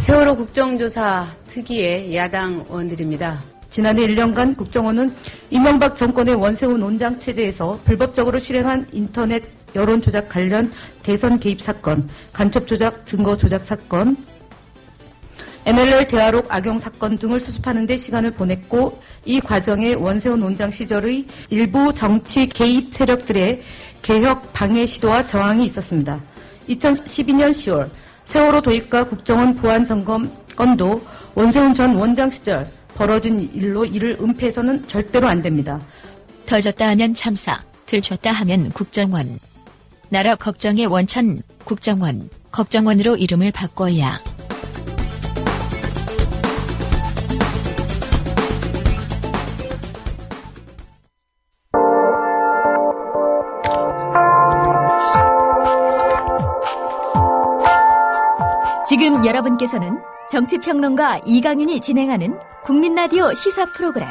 세월호 국정조사 특위의 야당 의원들입니다. 지난해 1년간 국정원은 이명박 정권의 원세훈 온장 체제에서 불법적으로 실행한 인터넷 여론조작 관련 대선 개입 사건, 간첩 조작, 증거 조작 사건, NLL 대화록 악용 사건 등을 수습하는 데 시간을 보냈고 이 과정에 원세훈 원장 시절의 일부 정치 개입 세력들의 개혁 방해 시도와 저항이 있었습니다. 2012년 10월 세월호 도입과 국정원 보안 점검 건도 원세훈 전 원장 시절 벌어진 일로 이를 은폐해서는 절대로 안 됩니다. 터졌다 하면 참사, 들켰다 하면 국정원. 나라 걱정의 원천, 국정원, 걱정원으로 이름을 바꿔야. 지금 여러분께서는 정치평론가 이강윤이 진행하는 국민라디오 시사 프로그램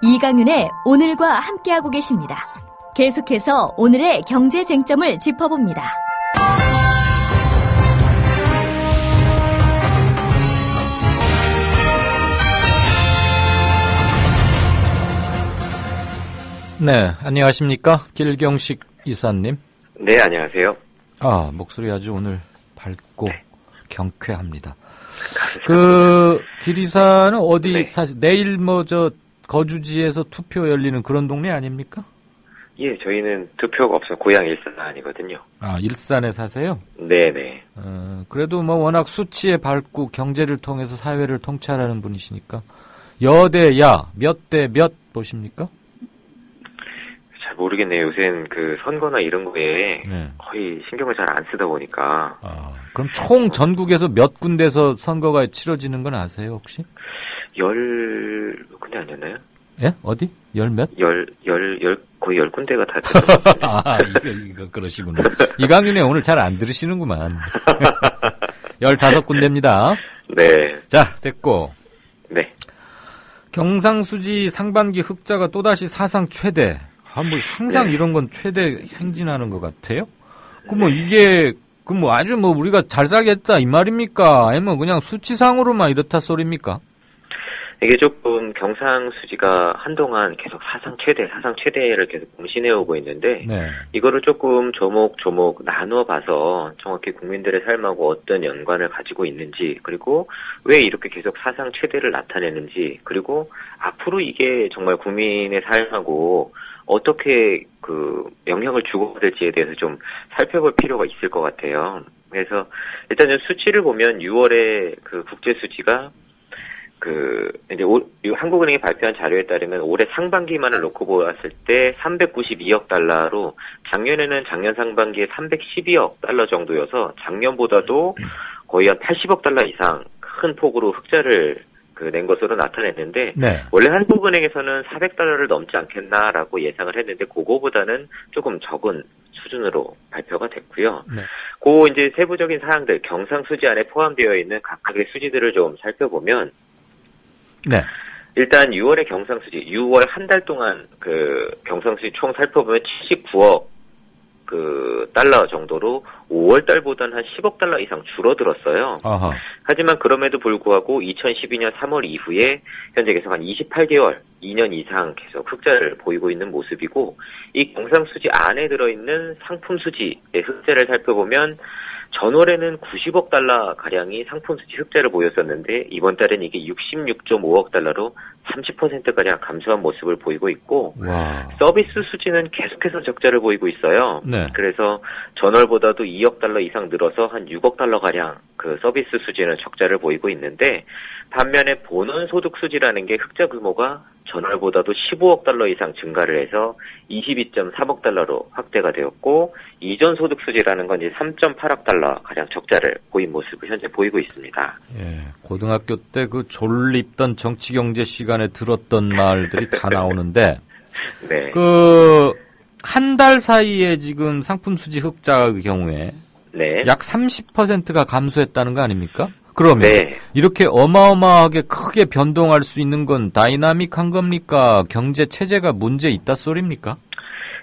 이강윤의 오늘과 함께하고 계십니다. 계속해서 오늘의 경제 쟁점을 짚어봅니다. 네, 안녕하십니까? 길경식 이사님. 네, 안녕하세요. 아, 목소리 아주 오늘 밝고 네. 경쾌합니다. 길 이사는 어디 네. 사실 내일 거주지에서 투표 열리는 그런 동네 아닙니까? 예, 저희는 투표가 없어요. 고향 일산 아니거든요. 아, 일산에 사세요? 네네. 그래도 워낙 수치에 밝고 경제를 통해서 사회를 통찰하는 분이시니까 여대 야 몇 대 몇 보십니까? 잘 모르겠네요. 요새는 선거나 이런 거에 네. 거의 신경을 잘 안 쓰다 보니까. 그럼 총 전국에서 몇 군데서 선거가 치러지는 건 아세요, 혹시? 10군데 아니었나요? 예? 어디? 열 몇? 거의 10군데가 다. 아, 이거 그러시구나. 이강윤이 오늘 잘 안 들으시는구만. 15군데입니다. 네. 자, 됐고. 네. 경상수지 상반기 흑자가 또다시 사상 최대. 항상 네. 이런 건 최대 행진하는 것 같아요? 이게, 아주 우리가 잘 살겠다, 이 말입니까? 아니면 그냥 수치상으로만 이렇다 소리입니까? 이게 조금 경상수지가 한동안 계속 사상 최대를 계속 공신해오고 있는데, 네. 이거를 조금 조목조목 나눠봐서 정확히 국민들의 삶하고 어떤 연관을 가지고 있는지, 그리고 왜 이렇게 계속 사상 최대를 나타내는지, 그리고 앞으로 이게 정말 국민의 삶하고 어떻게 영향을 주고받을지에 대해서 좀 살펴볼 필요가 있을 것 같아요. 그래서 일단은 수치를 보면 6월에 국제 수지가 이제 한국은행이 발표한 자료에 따르면 올해 상반기만을 놓고 보았을 때 392억 달러로 작년에는 작년 상반기에 312억 달러 정도여서 작년보다도 거의 한 80억 달러 이상 큰 폭으로 흑자를 낸 것으로 나타냈는데 네. 원래 한국은행에서는 400달러를 넘지 않겠나라고 예상을 했는데 그거보다는 조금 적은 수준으로 발표가 됐고요. 네. 이제 세부적인 사항들 경상수지 안에 포함되어 있는 각각의 수지들을 좀 살펴보면 네. 일단 6월의 경상수지 6월 한 달 동안 경상수지 총 살펴보면 79억 달러 정도로 5월 달보다는 한 10억 달러 이상 줄어들었어요. 아하. 하지만 그럼에도 불구하고 2012년 3월 이후에 현재 계속 한 28개월, 2년 이상 계속 흑자를 보이고 있는 모습이고 이 경상수지 안에 들어있는 상품수지의 흑자를 살펴보면 전월에는 90억 달러 가량이 상품 수지 흑자를 보였었는데 이번 달엔 이게 66.5억 달러로 30% 가량 감소한 모습을 보이고 있고 와. 서비스 수지는 계속해서 적자를 보이고 있어요. 네. 그래서 전월보다도 2억 달러 이상 늘어서 한 6억 달러 가량 그 서비스 수지는 적자를 보이고 있는데 반면에 본원 소득 수지라는 게 흑자 규모가 전월보다도 15억 달러 이상 증가를 해서 22.3억 달러로 확대가 되었고 이전 소득 수지라는 건 이제 3.8억 달러 가량 적자를 보인 모습을 현재 보이고 있습니다. 예, 고등학교 때 그 졸립던 정치 경제 시간에 들었던 말들이 다 나오는데 네. 그 한 달 사이에 지금 상품 수지 흑자의 경우에 네. 약 30%가 감소했다는 거 아닙니까? 그러면 네. 이렇게 어마어마하게 크게 변동할 수 있는 건 다이나믹한 겁니까? 경제 체제가 문제 있다 소리입니까?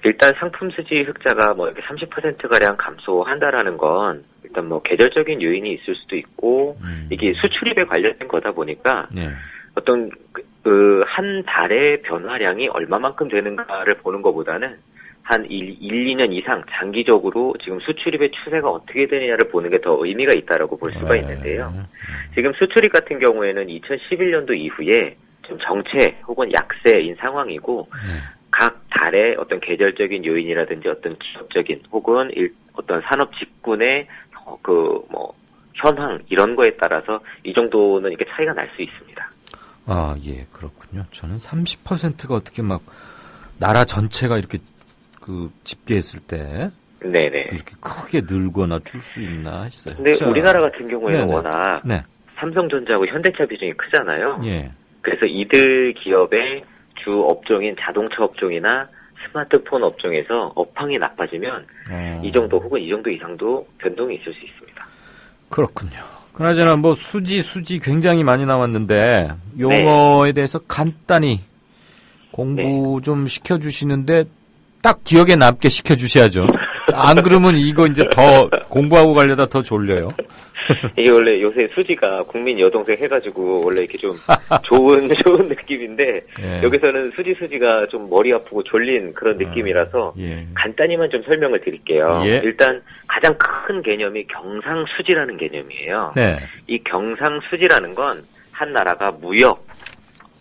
일단 상품 수지 흑자가 뭐 이렇게 30%가량 감소한다라는 건 일단 뭐 계절적인 요인이 있을 수도 있고 이게 수출입에 관련된 거다 보니까 네. 어떤 한 달의 변화량이 얼마만큼 되는가를 보는 것보다는 한 2년 이상 장기적으로 지금 수출입의 추세가 어떻게 되느냐를 보는 게 더 의미가 있다라고 볼 수가 있는데요. 지금 수출입 같은 경우에는 2011년도 이후에 좀 정체 혹은 약세인 상황이고 각 달의 어떤 계절적인 요인이라든지 어떤 기업적인 혹은 어떤 산업 직군의 현황 이런 거에 따라서 이 정도는 이게 차이가 날 수 있습니다. 아, 예, 그렇군요. 저는 30%가 어떻게 막 나라 전체가 이렇게 집계했을 때 네네. 이렇게 크게 늘거나 줄 수 있나 했어요. 근데 우리나라 같은 경우에는 네네. 워낙 네. 삼성전자하고 현대차 비중이 크잖아요. 예. 그래서 이들 기업의 주 업종인 자동차 업종이나 스마트폰 업종에서 업황이 나빠지면 이 정도 혹은 이 정도 이상도 변동이 있을 수 있습니다. 그렇군요. 그나저나 뭐 수지 굉장히 많이 나왔는데 용어에 대해서 간단히 공부 좀 시켜주시는데 딱 기억에 남게 시켜주셔야죠. 안 그러면 이거 이제 더 공부하고 가려다 더 졸려요. 이게 원래 요새 수지가 국민 여동생 해가지고 원래 이렇게 좀 좋은 느낌인데 예. 여기서는 수지가 좀 머리 아프고 졸린 그런 느낌이라서 예. 간단히만 좀 설명을 드릴게요. 예. 일단 가장 큰 개념이 경상수지라는 개념이에요. 네. 이 경상수지라는 건 한 나라가 무역,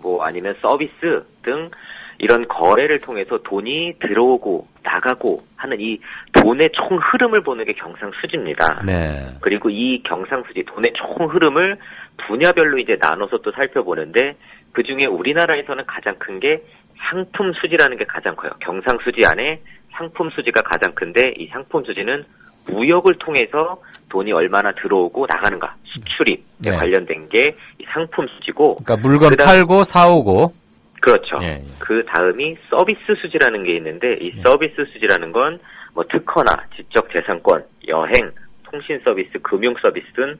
뭐 아니면 서비스 등 이런 거래를 통해서 돈이 들어오고 나가고 하는 이 돈의 총 흐름을 보는 게 경상수지입니다. 네. 그리고 이 경상수지 돈의 총 흐름을 분야별로 이제 나눠서 또 살펴보는데 그 중에 우리나라에서는 가장 큰 게 상품 수지라는 게 가장 커요. 경상수지 안에 상품 수지가 가장 큰데 이 상품 수지는 무역을 통해서 돈이 얼마나 들어오고 나가는가 수출입에 네. 관련된 게 이 상품 수지고 그러니까 물건 팔고 사오고 그렇죠. 예. 그 다음이 서비스 수지라는 게 있는데 이 서비스 수지라는 건 뭐 특허나 지적재산권, 여행, 통신 서비스, 금융 서비스 등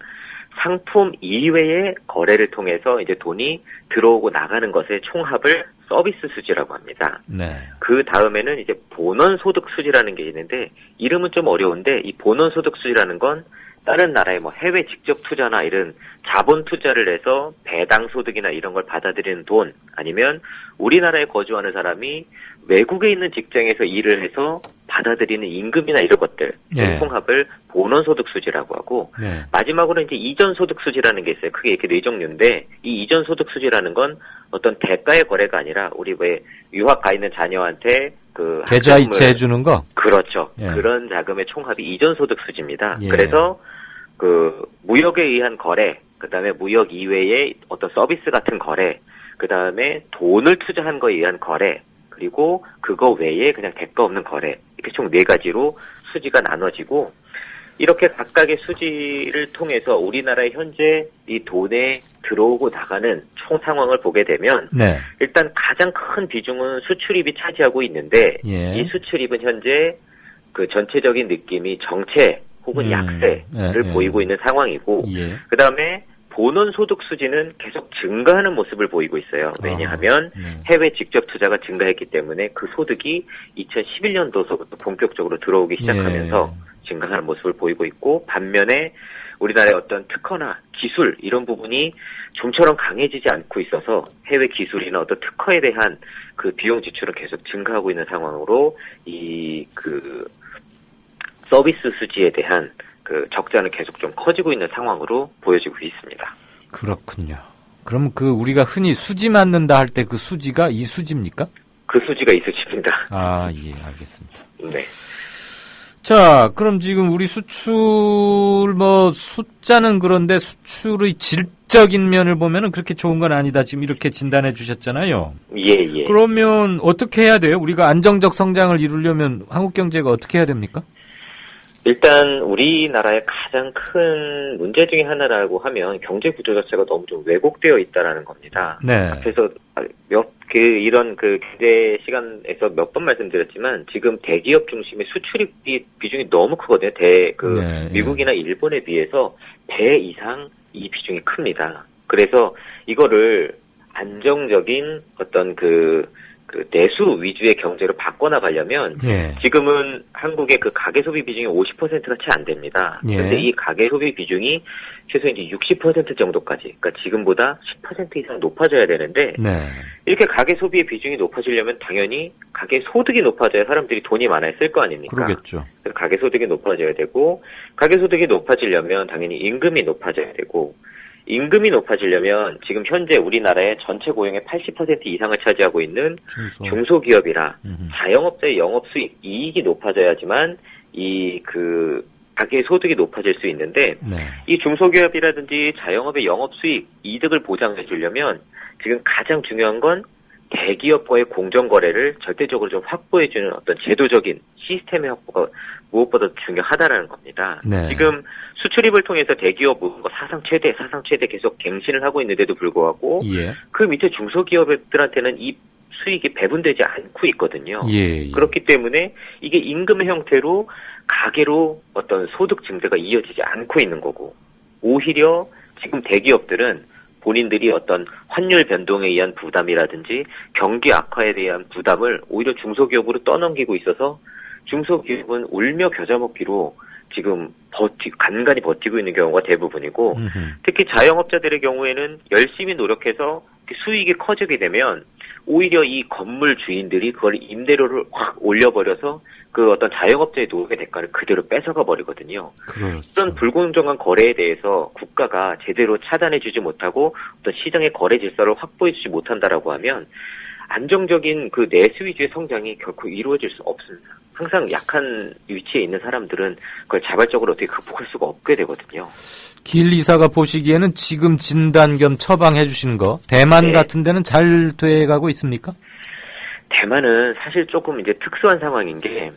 상품 이외의 거래를 통해서 이제 돈이 들어오고 나가는 것의 총합을 서비스 수지라고 합니다. 네. 그 다음에는 이제 본원 소득 수지라는 게 있는데 이름은 좀 어려운데 이 본원 소득 수지라는 건 다른 나라의 뭐 해외 직접 투자나 이런 자본 투자를 해서 배당 소득이나 이런 걸 받아들이는 돈 아니면 우리나라에 거주하는 사람이 외국에 있는 직장에서 일을 해서 받아들이는 임금이나 이런 것들 네. 총합을 본원 소득 수지라고 하고 네. 마지막으로 이제 이전 소득 수지라는 게 있어요. 크게 이렇게 네 종류인데 이 이전 소득 수지라는 건 어떤 대가의 거래가 아니라 우리 왜 유학 가 있는 자녀한테 그 계좌 이체해 주는 거? 그렇죠. 예. 그런 자금의 총합이 이전 소득 수지입니다. 예. 그래서 그 무역에 의한 거래, 그다음에 무역 이외의 어떤 서비스 같은 거래, 그다음에 돈을 투자한 거에 의한 거래, 그리고 그거 외에 그냥 대가 없는 거래. 이렇게 총 4가지로 수지가 나눠지고 이렇게 각각의 수지를 통해서 우리나라의 현재 이 돈에 들어오고 나가는 총 상황을 보게 되면 네. 일단 가장 큰 비중은 수출입이 차지하고 있는데 예. 이 수출입은 현재 그 전체적인 느낌이 정체 혹은 약세를 보이고 있는 상황이고 예. 그다음에 본원 소득 수지는 계속 증가하는 모습을 보이고 있어요. 왜냐하면 해외 직접 투자가 증가했기 때문에 그 소득이 2011년도서부터 본격적으로 들어오기 시작하면서 증가하는 모습을 보이고 있고 반면에 우리나라의 어떤 특허나 기술 이런 부분이 좀처럼 강해지지 않고 있어서 해외 기술이나 어떤 특허에 대한 그 비용 지출은 계속 증가하고 있는 상황으로 이 그 서비스 수지에 대한 그 적자는 계속 좀 커지고 있는 상황으로 보여지고 있습니다. 그렇군요. 그럼 그 우리가 흔히 수지 맞는다 할 때 그 수지가 이 수지입니까? 그 수지가 있으십니다. 아, 예, 알겠습니다. 네. 자, 그럼 지금 우리 수출 숫자는 그런데 수출의 질적인 면을 보면은 그렇게 좋은 건 아니다. 지금 이렇게 진단해 주셨잖아요. 예. 그러면 어떻게 해야 돼요? 우리가 안정적 성장을 이루려면 한국 경제가 어떻게 해야 됩니까? 일단 우리나라의 가장 큰 문제 중에 하나라고 하면 경제 구조 자체가 너무 좀 왜곡되어 있다라는 겁니다. 네. 앞에서 이런 경제 시간에서 몇 번 말씀드렸지만 지금 대기업 중심의 수출입 비중이 너무 크거든요. 미국이나 일본에 비해서 배 이상 이 비중이 큽니다. 그래서 이거를 안정적인 어떤 그 내수 위주의 경제로 바꿔나가려면 지금은 한국의 그 가계 소비 비중이 50%가 채 안 됩니다. 그런데 이 가계 소비 비중이 최소 이제 60% 정도까지, 그러니까 지금보다 10% 이상 높아져야 되는데 이렇게 가계 소비의 비중이 높아지려면 당연히 가계 소득이 높아져야 사람들이 돈이 많아야 쓸 거 아닙니까? 그러겠죠. 가계 소득이 높아져야 되고 가계 소득이 높아지려면 당연히 임금이 높아져야 되고 임금이 높아지려면 지금 현재 우리나라의 전체 고용의 80% 이상을 차지하고 있는 중소기업이라 자영업자의 영업수익 이익이 높아져야지만 가계 소득이 높아질 수 있는데 이 중소기업이라든지 자영업의 영업수익 이득을 보장해 주려면 지금 가장 중요한 건 대기업과의 공정거래를 절대적으로 좀 확보해주는 어떤 제도적인 시스템의 확보가 무엇보다 중요하다라는 겁니다. 지금 수출입을 통해서 대기업은 사상 최대 계속 갱신을 하고 있는데도 불구하고 그 밑에 중소기업들한테는 이 수익이 배분되지 않고 있거든요. 그렇기 때문에 이게 임금의 형태로 가계로 어떤 소득 증대가 이어지지 않고 있는 거고 오히려 지금 대기업들은 본인들이 어떤 환율 변동에 의한 부담이라든지 경기 악화에 대한 부담을 오히려 중소기업으로 떠넘기고 있어서 중소기업은 울며 겨자 먹기로 지금 간간히 버티고 있는 경우가 대부분이고 특히 자영업자들의 경우에는 열심히 노력해서 수익이 커지게 되면 오히려 이 건물 주인들이 그걸 임대료를 확 올려버려서 그 어떤 자영업자의 노력의 대가를 그대로 뺏어가 버리거든요. 이런 불공정한 거래에 대해서 국가가 제대로 차단해주지 못하고 어떤 시장의 거래 질서를 확보해주지 못한다라고 하면 안정적인 그 내수 위주의 성장이 결코 이루어질 수 없습니다. 항상 약한 위치에 있는 사람들은 그걸 자발적으로 어떻게 극복할 수가 없게 되거든요. 길 이사가 보시기에는 지금 진단 겸 처방해 주시는 거 대만 같은 데는 잘 돼가고 있습니까? 대만은 사실 조금 이제 특수한 상황인 게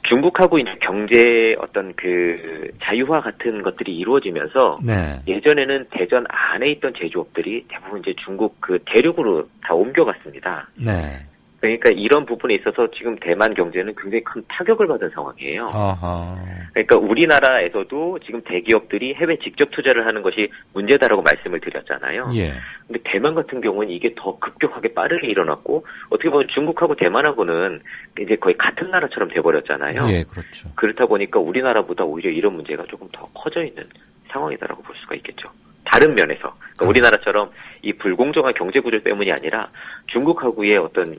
중국하고 이제 경제 어떤 그 자유화 같은 것들이 이루어지면서 예전에는 대전 안에 있던 제조업들이 대부분 이제 중국 그 대륙으로 다 옮겨갔습니다. 그러니까 이런 부분에 있어서 지금 대만 경제는 굉장히 큰 타격을 받은 상황이에요. 그러니까 우리나라에서도 지금 대기업들이 해외 직접 투자를 하는 것이 문제다라고 말씀을 드렸잖아요. 근데 대만 같은 경우는 이게 더 급격하게 빠르게 일어났고 어떻게 보면 중국하고 대만하고는 이제 거의 같은 나라처럼 돼버렸잖아요. 그렇죠. 그렇다 보니까 우리나라보다 오히려 이런 문제가 조금 더 커져 있는 상황이다라고 볼 수가 있겠죠. 다른 면에서 그러니까 우리나라처럼 이 불공정한 경제 구조 때문이 아니라 중국하고의 어떤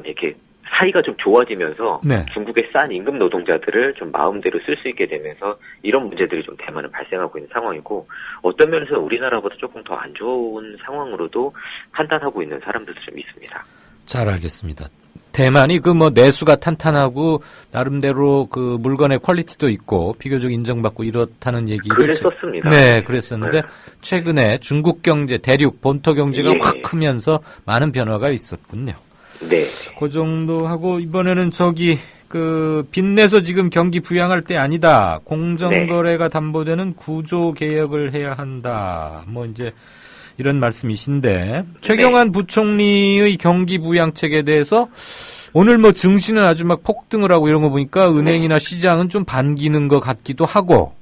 이렇게 사이가 좀 좋아지면서 중국의 싼 임금 노동자들을 좀 마음대로 쓸 수 있게 되면서 이런 문제들이 좀 대만은 발생하고 있는 상황이고 어떤 면에서 우리나라보다 조금 더 안 좋은 상황으로도 판단하고 있는 사람들도 좀 있습니다. 잘 알겠습니다. 대만이 내수가 탄탄하고 나름대로 그 물건의 퀄리티도 있고 비교적 인정받고 이렇다는 얘기를 그랬었습니다. 그랬었는데 최근에 중국 경제 대륙 본토 경제가 확 크면서 많은 변화가 있었군요. 그 정도 하고 이번에는 빚내서 지금 경기 부양할 때 아니다. 공정거래가 담보되는 구조 개혁을 해야 한다. 이제 이런 말씀이신데 최경환 부총리의 경기 부양책에 대해서 오늘 증시는 아주 막 폭등을 하고 이런 거 보니까 은행이나 시장은 좀 반기는 것 같기도 하고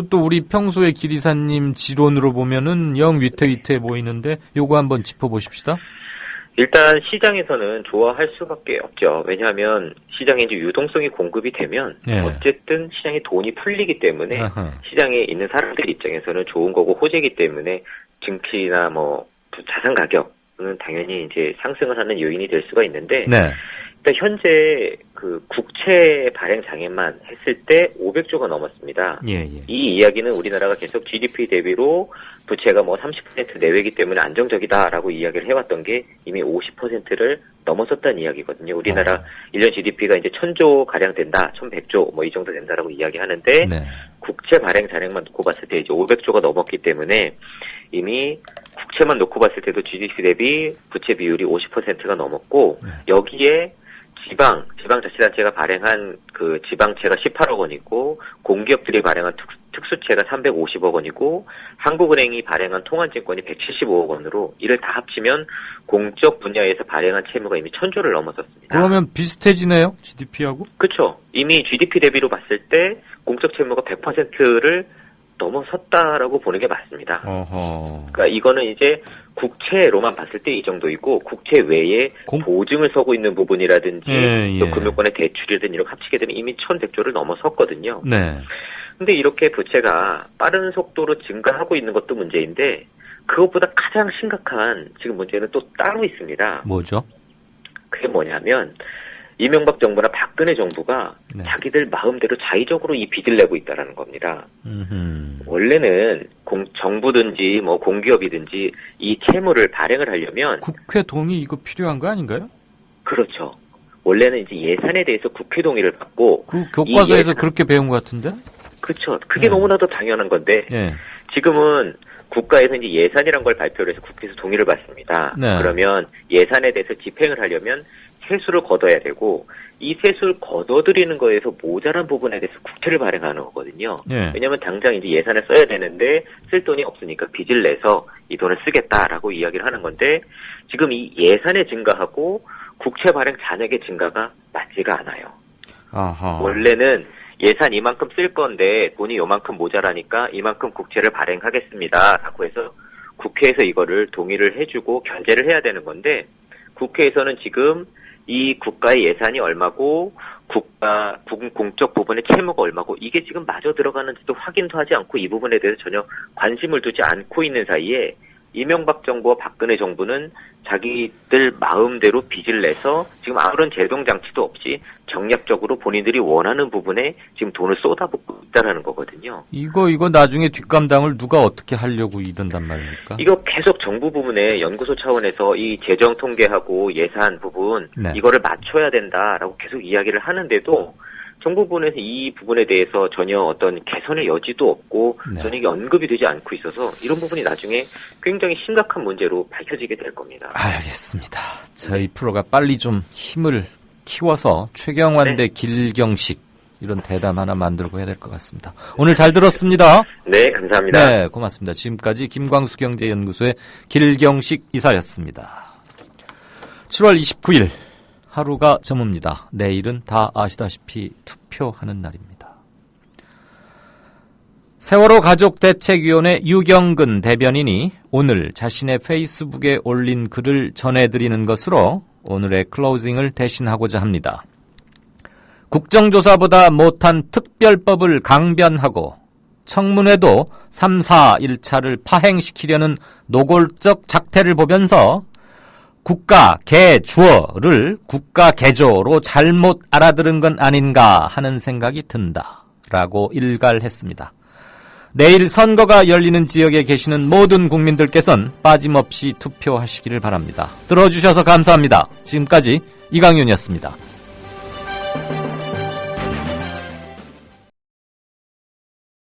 또 우리 평소에 기리사님 지론으로 보면은 영 위태위태해 보이는데 요거 한번 짚어보십시다. 일단 시장에서는 좋아할 수밖에 없죠. 왜냐하면 시장에 이제 유동성이 공급이 되면 어쨌든 시장에 돈이 풀리기 때문에 시장에 있는 사람들 입장에서는 좋은 거고 호재이기 때문에 증시나 자산 가격은 당연히 이제 상승을 하는 요인이 될 수가 있는데 현재 그 국채 발행 장에만 했을 때 500조가 넘었습니다. 예. 이 이야기는 우리나라가 계속 GDP 대비로 부채가 뭐 30% 내외이기 때문에 안정적이다라고 이야기를 해왔던 게 이미 50%를 넘어섰다는 이야기거든요. 우리나라 1년 GDP가 이제 1000조 가량 된다, 1100조 뭐 이 정도 된다라고 이야기하는데 국채 발행 잔액만 놓고 봤을 때 이제 500조가 넘었기 때문에 이미 국채만 놓고 봤을 때도 GDP 대비 부채 비율이 50%가 넘었고 여기에 지방자치단체가 발행한 그 지방채가 18억 원이고 공기업들이 발행한 특수채가 350억 원이고 한국은행이 발행한 통한증권이 175억 원으로 이를 다 합치면 공적 분야에서 발행한 채무가 이미 1000조를 넘어섰습니다. 그러면 비슷해지네요? GDP하고? 그렇죠. 이미 GDP 대비로 봤을 때 공적 채무가 100%를 넘어섰다라고 보는 게 맞습니다. 그러니까 이거는 이제 국채로만 봤을 때 이 정도이고 국채 외에 보증을 서고 있는 부분이라든지 또 금융권의 대출이든 이렇게 합치게 되면 이미 1100조를 넘어섰거든요. 근데 이렇게 부채가 빠른 속도로 증가하고 있는 것도 문제인데 그것보다 가장 심각한 지금 문제는 또 따로 있습니다. 뭐죠? 그게 뭐냐면 이명박 정부나 박근혜 정부가 자기들 마음대로 자의적으로 이 빚을 내고 있다라는 겁니다. 원래는 정부든지 뭐 공기업이든지 이 채무를 발행을 하려면 국회 동의 이거 필요한 거 아닌가요? 그렇죠. 원래는 이제 예산에 대해서 국회 동의를 받고 그 교과서에서 그렇게 배운 것 같은데? 그렇죠. 그게 너무나도 당연한 건데 지금은 국가에서 이제 예산이란 걸 발표를 해서 국회에서 동의를 받습니다. 그러면 예산에 대해서 집행을 하려면 세수를 걷어야 되고 이 세수를 걷어들이는 거에서 모자란 부분에 대해서 국채를 발행하는 거거든요. 왜냐하면 당장 이제 예산을 써야 되는데 쓸 돈이 없으니까 빚을 내서 이 돈을 쓰겠다라고 이야기를 하는 건데 지금 이 예산의 증가하고 국채 발행 잔액의 증가가 맞지가 않아요. 원래는 예산 이만큼 쓸 건데 돈이 요만큼 모자라니까 이만큼 국채를 발행하겠습니다 라고 해서 국회에서 이거를 동의를 해주고 결재를 해야 되는 건데 국회에서는 지금 이 국가의 예산이 얼마고 공적 부분의 채무가 얼마고 이게 지금 마저 들어가는지도 확인도 하지 않고 이 부분에 대해서 전혀 관심을 두지 않고 있는 사이에 이명박 정부와 박근혜 정부는 자기들 마음대로 빚을 내서 지금 아무런 제동장치도 없이 정략적으로 본인들이 원하는 부분에 지금 돈을 쏟아붓고 있다는 거거든요. 이거 나중에 뒷감당을 누가 어떻게 하려고 이런단 말입니까? 이거 계속 정부 부분에 연구소 차원에서 이 재정 통계하고 예산 부분 이거를 맞춰야 된다라고 계속 이야기를 하는데도 정부 부분에서 이 부분에 대해서 전혀 어떤 개선의 여지도 없고 전혀 이게 언급이 되지 않고 있어서 이런 부분이 나중에 굉장히 심각한 문제로 밝혀지게 될 겁니다. 알겠습니다. 저희 프로가 빨리 좀 힘을 키워서 최경환 대 길경식 이런 대담 하나 만들고 해야 될 것 같습니다. 오늘 잘 들었습니다. 네, 감사합니다. 네, 고맙습니다. 지금까지 김광수 경제연구소의 길경식 이사였습니다. 7월 29일 하루가 저뭅니다. 내일은 다 아시다시피 투표하는 날입니다. 세월호 가족대책위원회 유경근 대변인이 오늘 자신의 페이스북에 올린 글을 전해드리는 것으로 오늘의 클로징을 대신하고자 합니다. 국정조사보다 못한 특별법을 강변하고 청문회도 3, 4, 1차를 파행시키려는 노골적 작태를 보면서 국가 개주어를 국가 개조로 잘못 알아들은 건 아닌가 하는 생각이 든다라고 일갈했습니다. 내일 선거가 열리는 지역에 계시는 모든 국민들께서는 빠짐없이 투표하시기를 바랍니다. 들어주셔서 감사합니다. 지금까지 이강윤이었습니다.